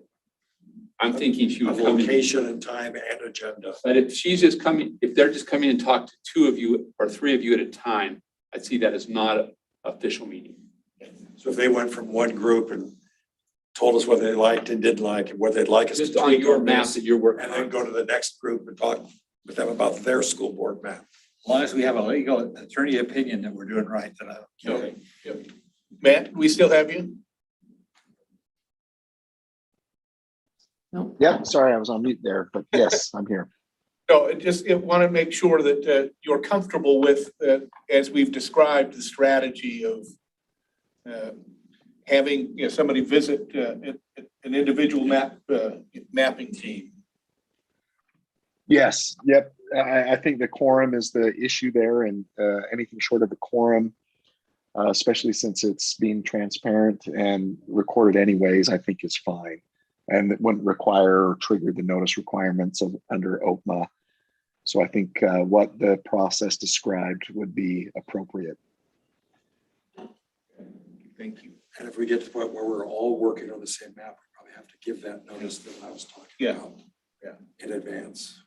I'm thinking she would Of come in. location and time and agenda. But if she's just coming, if they're just coming and talk to 2 of you or 3 of you at a time, I'd see that as not an official meeting. So if they went from one group and told us what they liked and didn't like and what they'd like us to Just on tweak your on map this, that you're working and then on. go to the next group and talk with them about their school board map. As long as we have a legal attorney opinion that we're doing right, then I don't care. Okay. Matt, we still have you? No. Yeah, sorry, I was on mute there, but yes, I'm here. No, I want to make sure that you're comfortable with, as we've described, the strategy of having, somebody visit an individual mapping team. Yes, yep. I think the quorum is the issue there, and anything short of the quorum, especially since it's being transparent and recorded anyways, I think is fine. And it wouldn't require or trigger the notice requirements of under OPMA. So I think what the process described would be appropriate. Thank you. And if we get to the point where we're all working on the same map, we probably have to give that notice that I was talking Yeah. about. Yeah. In advance.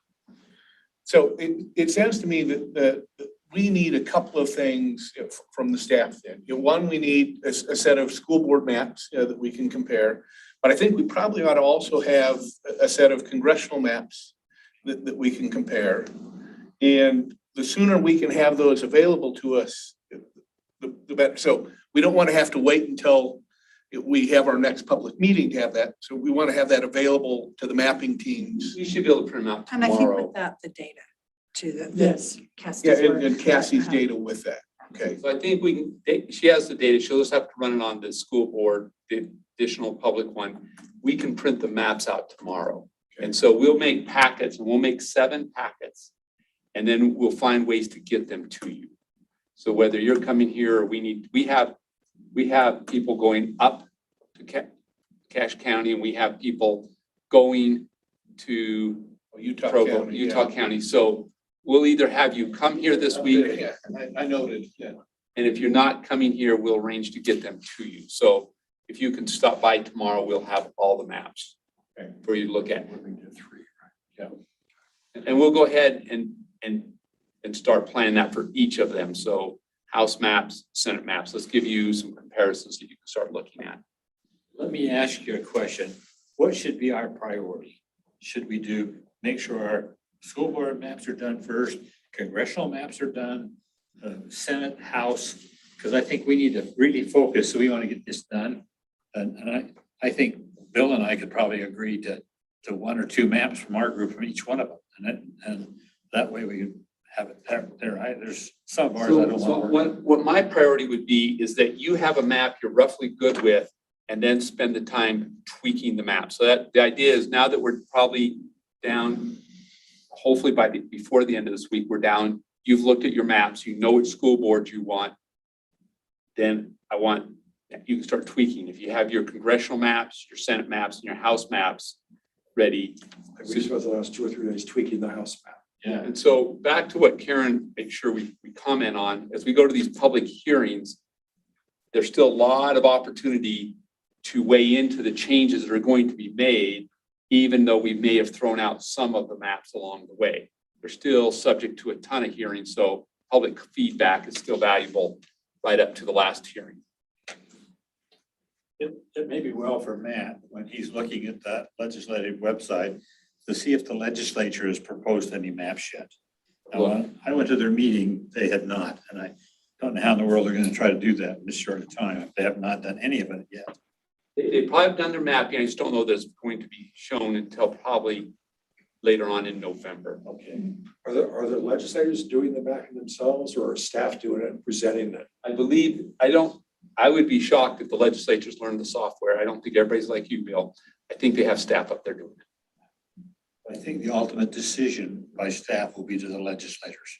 So it sounds to me that we need a couple of things from the staff then. One, we need a set of school board maps that we can compare. But I think we probably ought to also have a set of congressional maps that we can compare. And the sooner we can have those available to us, the better. So we don't want to have to wait until we have our next public meeting to have that. So we want to have that available to the mapping teams. You should be able to print them out And I think tomorrow. with that, the data to the. Yes. Cassie's Yeah, work. and Cassie's data with that. Okay. So I think she has the data. She'll just have to run it on the school board, the additional public one. We can print the maps out tomorrow. And so we'll make packets and we'll make 7 packets. And then we'll find ways to get them to you. So whether you're coming here or we have people going up to Cache County and we have people going to Utah Provo, County. Utah County. So we'll either have you come here this week. Yeah, I noted, yeah. And if you're not coming here, we'll arrange to get them to you. So if you can stop by tomorrow, we'll have all the maps for you to look at. And we'll go ahead and start planning that for each of them. So House maps, Senate maps, let's give you some comparisons that you can start looking at. Let me ask you a question. What should be our priority? Should we make sure our school board maps are done first, congressional maps are done, Senate, House? Because I think we need to really focus, so we want to get this done. And I think Bill and I could probably agree to 1 or 2 maps from our group from each one of them. And that way we can have it there. There's some of ours I don't So want to. what my priority would be is that you have a map you're roughly good with and then spend the time tweaking the map. So that the idea is now that we're probably down, hopefully before the end of this week, we're down, you've looked at your maps, you know which school boards you want. Then you can start tweaking. If you have your congressional maps, your Senate maps, and your House maps ready. We just spent the last 2 or 3 days tweaking the House map. Yeah, and so back to what Karen made sure we comment on, as we go to these public hearings, there's still a lot of opportunity to weigh into the changes that are going to be made, even though we may have thrown out some of the maps along the way. They're still subject to a ton of hearings, so public feedback is still valuable right up to the last hearing. It may be well for Matt, when he's looking at that legislative website, to see if the legislature has proposed any maps yet. Now, when I went to their meeting, they had not, and I don't know how in the world they're gonna try to do that in this short of time, if they have not done any of it yet. They probably have done their mapping. I just don't know that it's going to be shown until probably later on in November. Okay. Are the legislators doing the mapping themselves or are staff doing it and presenting it? I would be shocked if the legislatures learned the software. I don't think everybody's like you, Bill. I think they have staff up there doing it. I think the ultimate decision by staff will be to the legislators.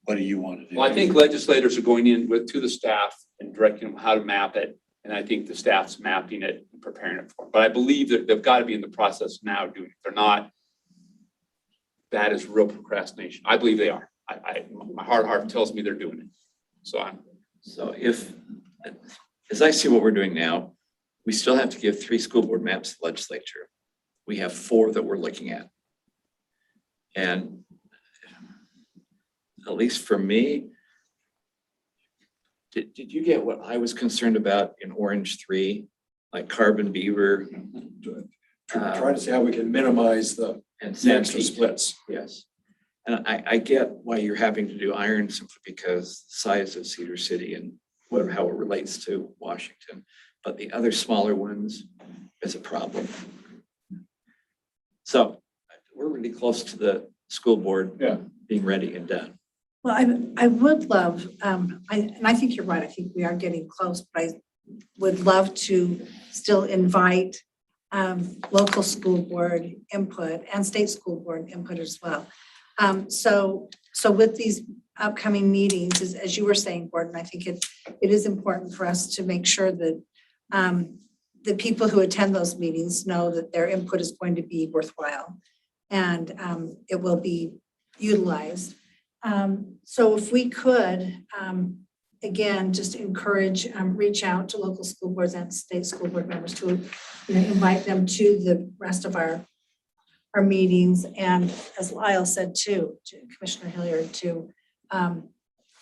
What do you want to do? Well, I think legislators are going in to the staff and directing them how to map it. And I think the staff's mapping it and preparing it for them. But I believe that they've got to be in the process now doing it. If they're not, that is real procrastination. I believe they are. My heart tells me they're doing it. So if, as I see what we're doing now, we still have to give 3 school board maps to the legislature. We have 4 that we're looking at. And at least for me, did you get what I was concerned about in Orange 3, like Carbon Beaver? Trying to see how we can minimize the And extra Sanpete. splits. Yes. And I get why you're having to do iron simply because the size of Cedar City and whatever, how it relates to Washington. But the other smaller ones is a problem. So we're really close to the school board being ready and done. Well, I would love, and I think you're right, I think we are getting close, but I would love to still invite local school board input and state school board input as well. So with these upcoming meetings, as you were saying, Gordon, I think it is important for us to make sure that the people who attend those meetings know that their input is going to be worthwhile and it will be utilized. So if we could, again, just encourage, reach out to local school boards and state school board members to, invite them to the rest of our meetings. And as Lyle said too, to Commissioner Hilliard, to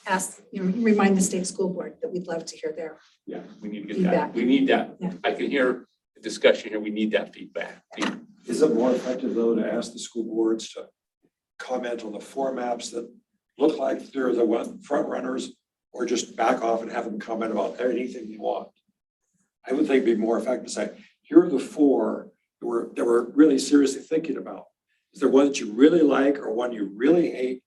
ask, remind the state school board that we'd love to hear their. Yeah, we need to get Feedback. that. We need that. Yeah. I can hear the discussion here. We need that feedback. Is it more effective though to ask the school boards to comment on the 4 maps that look like they're the front runners, or just back off and have them comment about anything you want? I would think it'd be more effective to say, here are the 4 that we're really seriously thinking about. Is there one that you really like or one you really hate?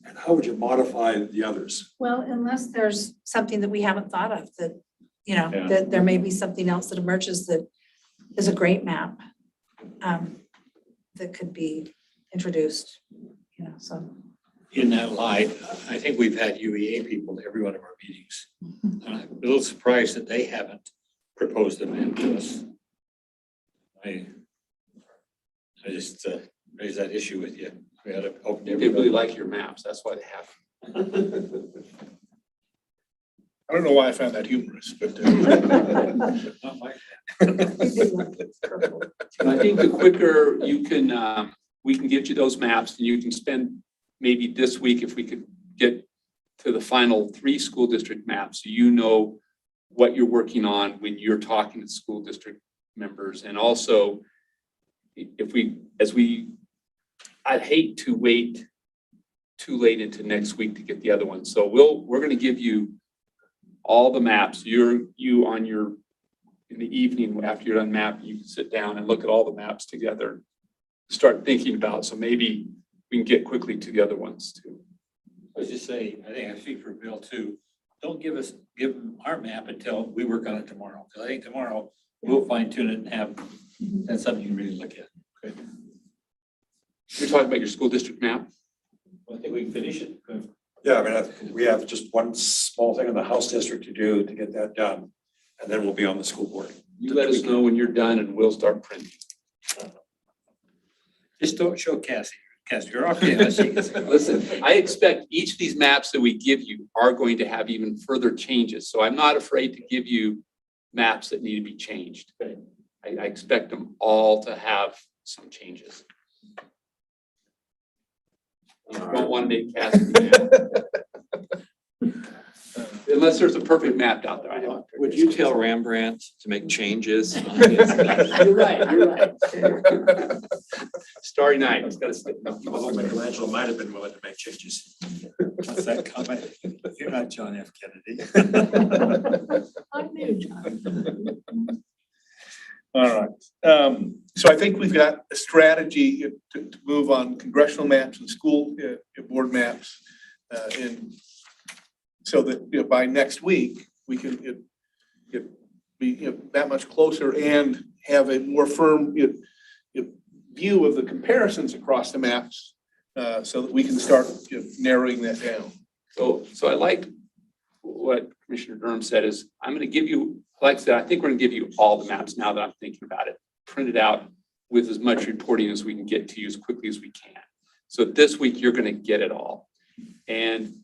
And how would you modify the others? Well, unless there's something that we haven't thought of that, Yeah. that there may be something else that emerges that is a great map that could be introduced, so. In that light, I think we've had UEA people to every one of our meetings. And I'm a little surprised that they haven't proposed a map to us. I just raised that issue with you. We had to open They really everybody. like your maps. That's why they have. I don't know why I found that humorous, but. Not like And I think the quicker you can, we can get you those maps, and you can spend maybe this week, if we could get to the final 3 school district maps, so you know what you're working on when you're talking to school district members. And also, I'd hate to wait too late into next week to get the other one. So we're going to give you all the maps. In the evening after you're done mapping, you can sit down and look at all the maps together, start thinking about. So maybe we can get quickly to the other ones too. I was just saying, I think I speak for Bill too. Don't give them our map until we work on it tomorrow. Because I think tomorrow we'll fine tune it and have that's something you can really look at. Okay. You're talking about your school district map? Well, I think we can finish it. Yeah, I mean, we have just one small thing in the House district to do to get that done. And then we'll be on the school board. You let us know when you're done and we'll start printing. Just don't show Cassie. Cassie, you're okay. I see. Listen, I expect each of these maps that we give you are going to have even further changes. So I'm not afraid to give you maps that need to be changed. I expect them all to have some changes. You don't want to make Cassie mad. Unless there's a perfect map out there. I have. Would you tell Rembrandt to make changes? You're right, you're right. Starry night, it's gotta stick. Although Michelangelo might have been willing to make changes. What's that comment? You're not John F. Kennedy. I knew John. All right. So I think we've got a strategy to move on congressional maps and school board maps. And so that by next week, we can be that much closer and have a more firm view of the comparisons across the maps so that we can start narrowing that down. So I like what Commissioner Durham said is, I'm gonna give you, like I said, I think we're gonna give you all the maps now that I'm thinking about it, printed out with as much reporting as we can get to you as quickly as we can. So this week, you're gonna get it all. And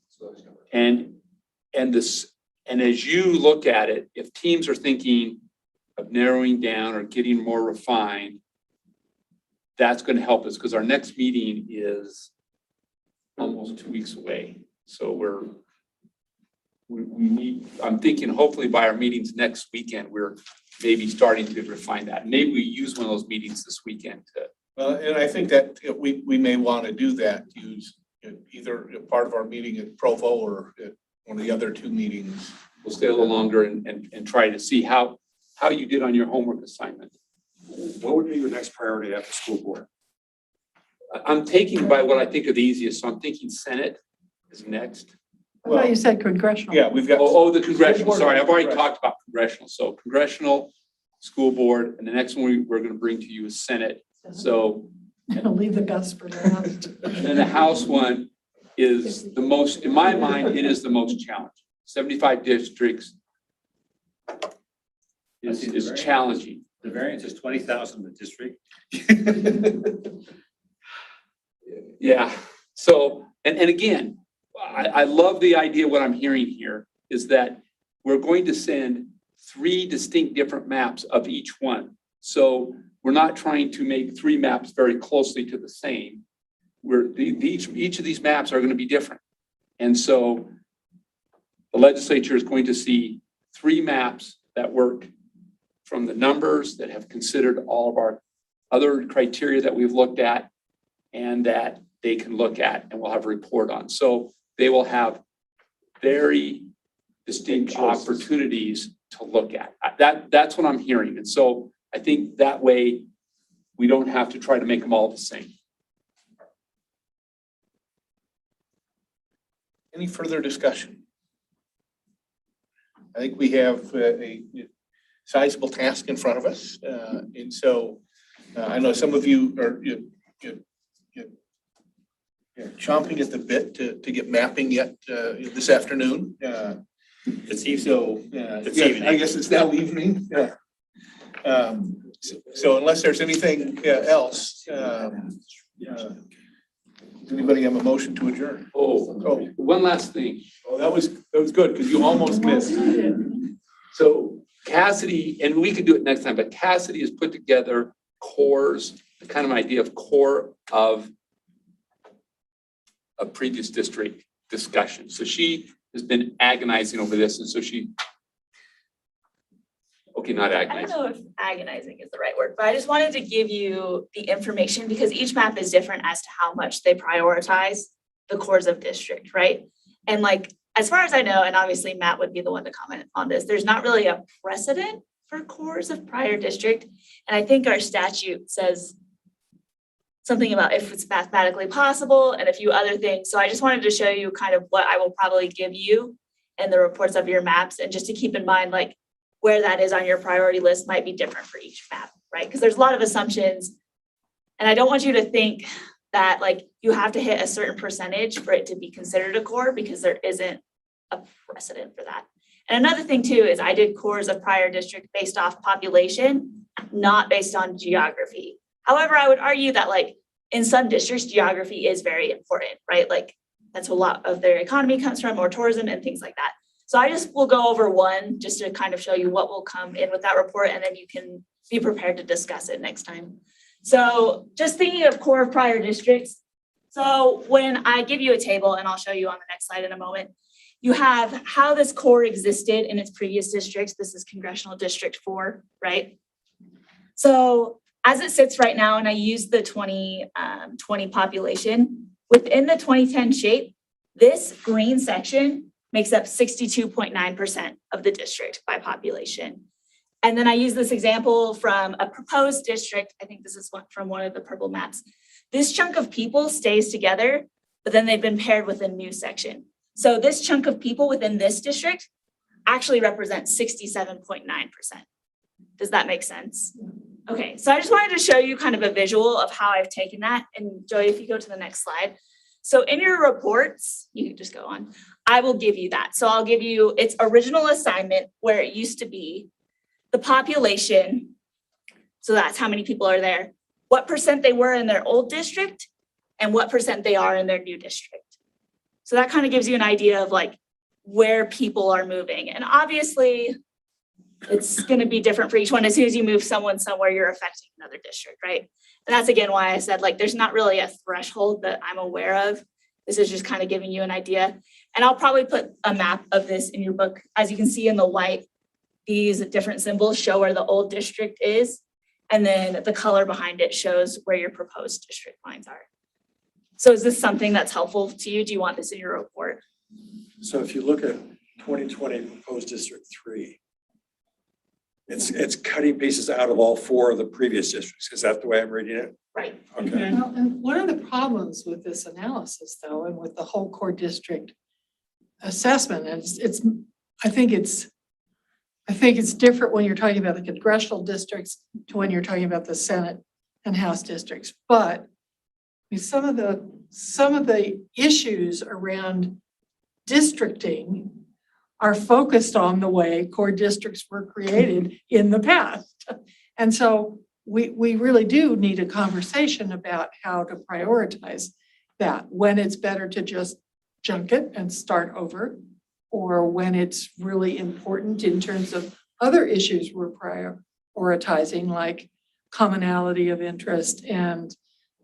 as you look at it, if teams are thinking of narrowing down or getting more refined, that's gonna help us, because our next meeting is almost 2 weeks away. So we need, I'm thinking hopefully by our meetings next weekend, we're maybe starting to refine that. Maybe we use one of those meetings this weekend to. And I think that we may want to do that, use either a part of our meeting at Provo or at one of the other two meetings. We'll stay a little longer and try to see how you did on your homework assignment. What would be your next priority after school board? I'm taking by what I think are the easiest, so I'm thinking Senate is next. I thought you said congressional. Yeah, we've got. The congressional, sorry, I've already talked about congressional. So congressional, school board, and the next one we're gonna bring to you is Senate. So. Leave the best for last. And then the House one is the most, in my mind, it is the most challenging. 75 districts is challenging. The variance is 20,000 a district. Yeah, so, and again, I love the idea, what I'm hearing here is that we're going to send 3 distinct different maps of each one. So we're not trying to make 3 maps very closely to the same. Each of these maps are going to be different. And so the legislature is going to see 3 maps that work from the numbers, that have considered all of our other criteria that we've looked at and that they can look at and we'll have a report on. So they will have very distinct opportunities to look at. That's what I'm hearing. And so I think that way we don't have to try to make them all the same. Any further discussion? I think we have a sizable task in front of us. And so I know some of you are chomping at the bit to get mapping yet this afternoon. It's evening. So It's yeah, evening. I guess it's now evening. Yeah. So unless there's anything else, does anybody have a motion to adjourn? Oh, one last thing. Oh, that was good because you almost missed. So Cassidy, and we could do it next time, but Cassidy has put together cores, the kind of idea of core of a previous district discussion. So she has been agonizing over this. And so not I agonizing. don't know if agonizing is the right word, but I just wanted to give you the information because each map is different as to how much they prioritize the cores of district, right? And like, as far as I know, and obviously Matt would be the one to comment on this, there's not really a precedent for cores of prior district. And I think our statute says something about if it's mathematically possible and a few other things. So I just wanted to show you kind of what I will probably give you in the reports of your maps, and just to keep in mind, like, where that is on your priority list might be different for each map, right? Because there's a lot of assumptions. And I don't want you to think that like you have to hit a certain percentage for it to be considered a core, because there isn't a precedent for that. And another thing too is I did cores of prior district based off population, not based on geography. However, I would argue that like in some districts, geography is very important, right? Like that's a lot of their economy comes from, or tourism and things like that. So I just will go over one just to kind of show you what will come in with that report, and then you can be prepared to discuss it next time. So just thinking of core prior districts. So when I give you a table, and I'll show you on the next slide in a moment, You have how this core existed in its previous districts. This is Congressional District 4, right? So as it sits right now, and I use the 2020 population, within the 2010 shape, this green section makes up 62.9% of the district by population. And then I use this example from a proposed district. I think this is from one of the purple maps. This chunk of people stays together, but then they've been paired with a new section. So this chunk of people within this district actually represents 67.9%. Does that make sense? Okay, so I just wanted to show you kind of a visual of how I've taken that. And Joey, if you go to the next slide. So in your reports, you can just go on, I will give you that. So I'll give you its original assignment where it used to be, the population. So that's how many people are there, what percent they were in their old district, and what percent they are in their new district. So that kind of gives you an idea of like where people are moving. And obviously it's going to be different for each one. As soon as you move someone somewhere, you're affecting another district, right? And that's again why I said like there's not really a threshold that I'm aware of. This is just kind of giving you an idea. And I'll probably put a map of this in your book. As you can see in the white, these different symbols show where the old district is. And then the color behind it shows where your proposed district lines are. So is this something that's helpful to you? Do you want this in your report? So if you look at 2020 proposed District 3, it's cutting pieces out of all 4 of the previous districts. Is that the way I'm reading it? Right. Okay. Well, and one of the problems with this analysis though, and with the whole core district assessment, I think it's different when you're talking about the congressional districts to when you're talking about the Senate and House districts. But I mean, some of the issues around districting are focused on the way core districts were created in the past. And so we really do need a conversation about how to prioritize that, when it's better to just junk it and start over, or when it's really important in terms of other issues we're prioritizing, like commonality of interest and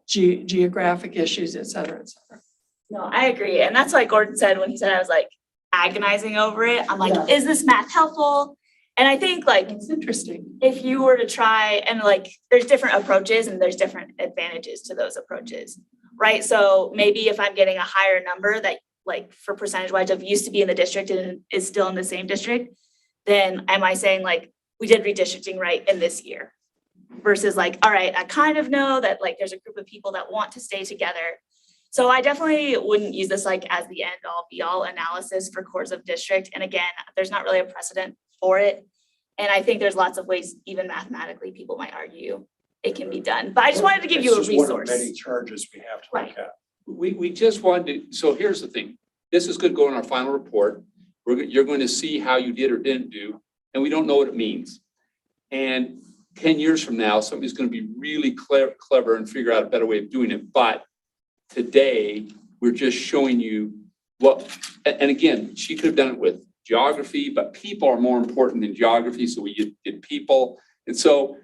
geographic issues, et cetera, et cetera. No, I agree. And that's why Gordon said when he said I was like agonizing over it, I'm like, Yeah. is this math helpful? And I think like It's interesting. if you were to try and like, there's different approaches and there's different advantages to those approaches, right? So maybe if I'm getting a higher number that like for percentage wise of used to be in the district and is still in the same district, then am I saying like, we did redistricting right in this year? Versus like, all right, I kind of know that like there's a group of people that want to stay together. So I definitely wouldn't use this like as the end all be all analysis for cores of district. And again, there's not really a precedent for it. And I think there's lots of ways, even mathematically, people might argue it can be done. But I just wanted to give you a It's just one of resource. many charges we have to look at. We just wanted to, so here's the thing. This is going to go in our final report. You're going to see how you did or didn't do, and we don't know what it means. And 10 years from now, somebody's going to be really clever and figure out a better way of doing it. But today, we're just showing you what, and again, she could have done it with geography, but people are more important than geography. So we did people. And so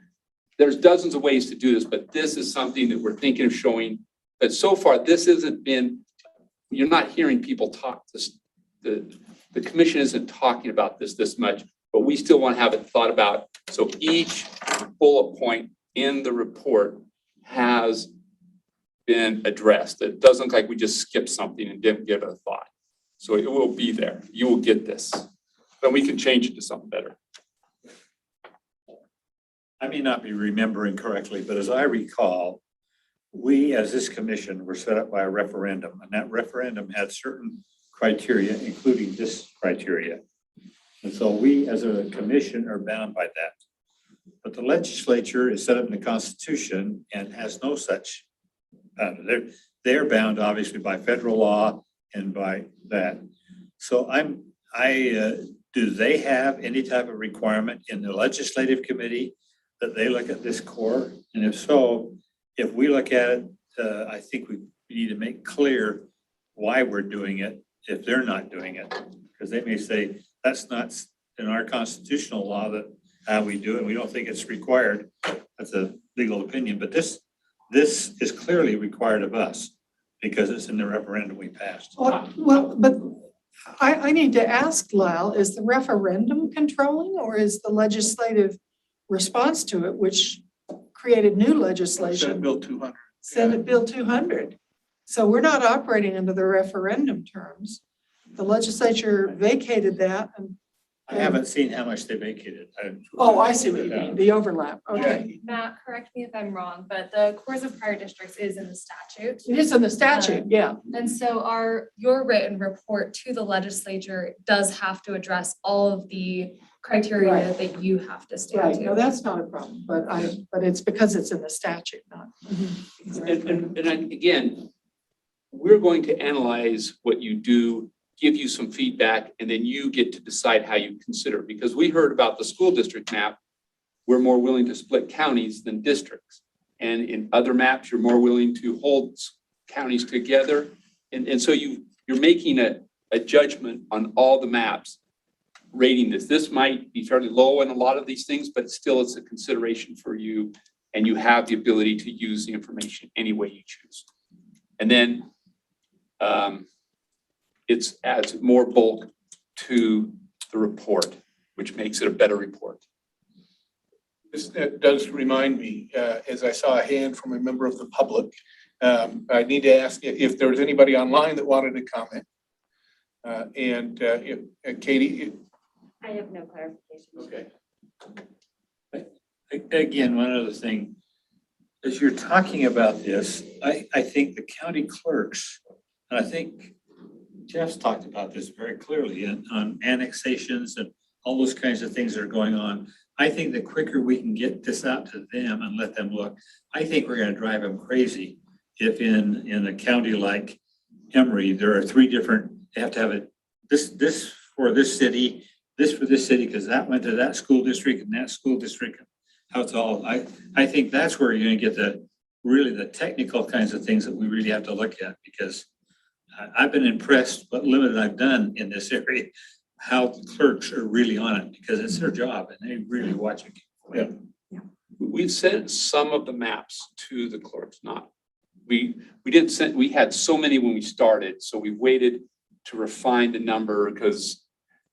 there's dozens of ways to do this, but this is something that we're thinking of showing. But so far, this hasn't been, you're not hearing people talk this, the commission isn't talking about this much, but we still want to have it thought about. So each bullet point in the report has been addressed. It doesn't look like we just skipped something and didn't give it a thought. So it will be there. You will get this. Then we can change it to something better. I may not be remembering correctly, but as I recall, we as this commission were set up by a referendum, and that referendum had certain criteria, including this criteria. And so we as a commission are bound by that. But the legislature is set up in the Constitution and has no such, they're bound obviously by federal law and by that. So do they have any type of requirement in the legislative committee that they look at this core? And if so, if we look at it, I think we need to make clear why we're doing it if they're not doing it. Because they may say, that's not in our constitutional law that how we do it. We don't think it's required. That's a legal opinion. But this is clearly required of us because it's in the referendum we passed. Well, but I need to ask Lyle, is the referendum controlling or is the legislative response to it, which created new Senate legislation, Bill 200. Senate Bill 200? So we're not operating under the referendum terms. The legislature vacated that and. I haven't seen how much they vacated. Oh, I see what you mean, the overlap, okay. Matt, correct me if I'm wrong, but the course of prior districts is in the statute. It is in the statute, yeah. And so your written report to the legislature does have to address all of the criteria Right. that you have to stand Right, to. no, that's not a problem, but it's because it's in the statute, not. And again, we're going to analyze what you do, give you some feedback, and then you get to decide how you consider it. Because we heard about the school district map, we're more willing to split counties than districts. And in other maps, you're more willing to hold counties together. And so you're making a judgment on all the maps, rating this. This might be fairly low in a lot of these things, but still it's a consideration for you. And you have the ability to use the information any way you choose. And then it adds more bulk to the report, which makes it a better report. This does remind me, as I saw a hand from a member of the public, I need to ask if there was anybody online that wanted to comment. Katie? I have no clarification. Okay. Again, one other thing, as you're talking about this, I think the county clerks, and I think Jeff's talked about this very clearly on annexations and all those kinds of things that are going on. I think the quicker we can get this out to them and let them look, I think we're going to drive them crazy if in a county like Emory, there are three different, they have to have it, this for this city, this for this city, because that went to that school district and that school district. How it's all, I think that's where you're going to get the technical kinds of things that we really have to look at, because I've been impressed what limited I've done in this area, how the clerks are really on it, because it's their job and they really watch it. Yeah. We've sent some of the maps to the clerks, not, we didn't send, we had so many when we started, so we waited to refine the number, because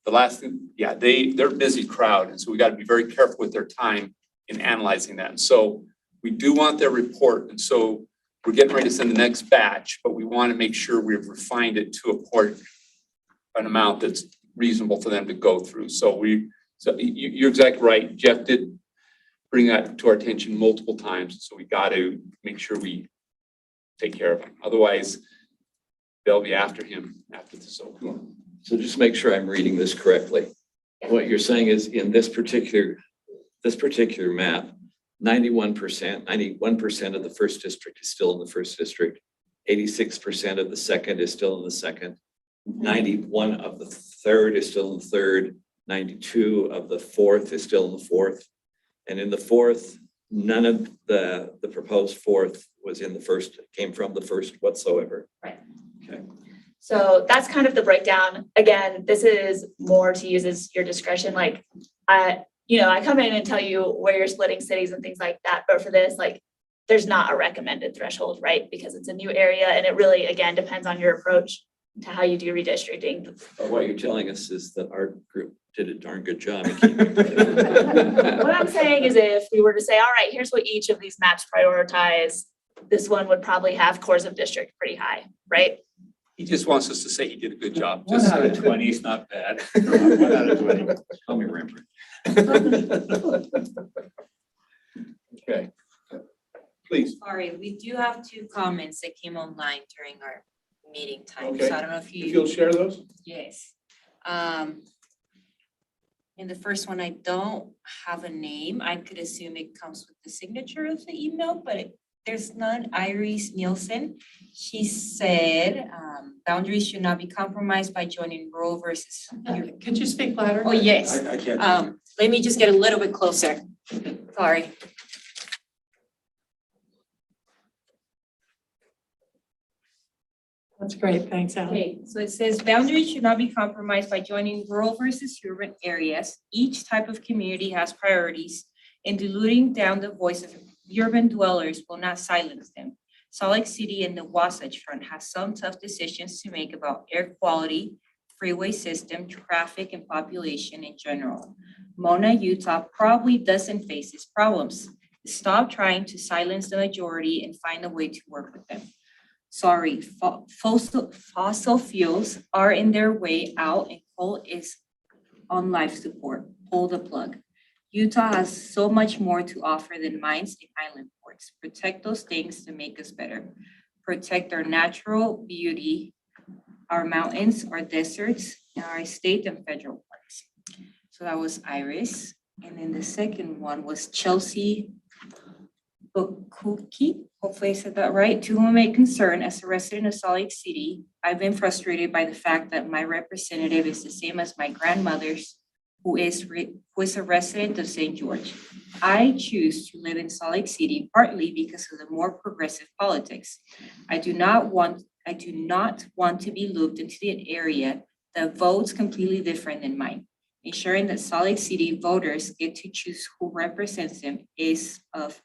the last thing, yeah, they're a busy crowd, and so we got to be very careful with their time in analyzing that. And so we do want their report, and so we're getting ready to send the next batch, but we want to make sure we've refined it to an amount that's reasonable for them to go through. So you're exactly right. Jeff did bring that to our attention multiple times. So we got to make sure we take care of him. Otherwise, they'll be after him after this is over. So just make sure I'm reading this correctly. What you're saying is in this particular map, 91% of the first district is still in the first district. 86% of the second is still in the second. 91 of the third is still in the third. 92 of the fourth is still in the fourth. And in the fourth, none of the proposed fourth was in the first, came from the first whatsoever. Right. Okay. So that's kind of the breakdown. Again, this is more to use as your discretion. Like, I come in and tell you where you're splitting cities and things like that. But for this, like, there's not a recommended threshold, right? Because it's a new area and it really, again, depends on your approach to how you do redistricting. But what you're telling us is that our group did a darn good job. What I'm saying is if we were to say, all right, here's what each of these maps prioritize, this one would probably have cores of district pretty high, right? He just wants us to say he did a good job. 1 out of 20 is not bad. 1 out of 20. Call me Rembrandt. Okay. Please. Sorry, we do have 2 comments that came online during our meeting time. Okay. So I don't know if If you'll share those? Yes. In the first one, I don't have a name. I could assume it comes with the signature of the email, but there's none. Iris Nielsen. She said, boundaries should not be compromised by joining rural versus. Could you speak louder? Oh, yes. I can't. Let me just get a little bit closer. Sorry. That's great, thanks, Alan. Okay, so it says boundaries should not be compromised by joining rural versus urban areas. Each type of community has priorities, and diluting down the voice of urban dwellers will not silence them. Salt Lake City and the Wasatch Front has some tough decisions to make about air quality, freeway system, traffic, and population in general. Mona, Utah probably doesn't face these problems. Stop trying to silence the majority and find a way to work with them. Sorry, fossil fuels are in their way out and coal is on life support. Pull the plug. Utah has so much more to offer than mines and island ports. Protect those things to make us better. Protect our natural beauty, our mountains, our deserts, and our state and federal parks. So that was Iris. And then the second one was Chelsea Bukuki. Hopefully I said that right. To whom it may concern, as a resident of Salt Lake City, I've been frustrated by the fact that my representative is the same as my grandmother's, who is a resident of St. George. I choose to live in Salt Lake City partly because of the more progressive politics. I do not want to be looped into an area that votes completely different than mine. Ensuring that Salt Lake City voters get to choose who represents them is of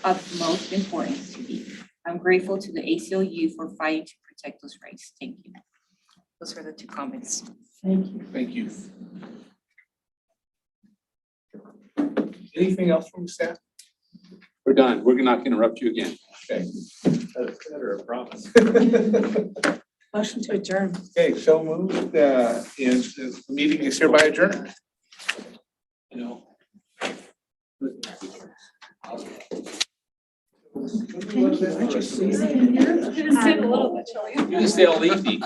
utmost importance to me. I'm grateful to the ACLU for fighting to protect those rights. Thank you. Those were the 2 comments. Thank you. Thank you. Anything else from staff? We're done. We're not gonna interrupt you again. Okay. That's better, I promise. Motion to adjourn. Okay, so moved, and the meeting is hereby adjourned. You know. Just sit a little bit, shall we? You can stay all evening.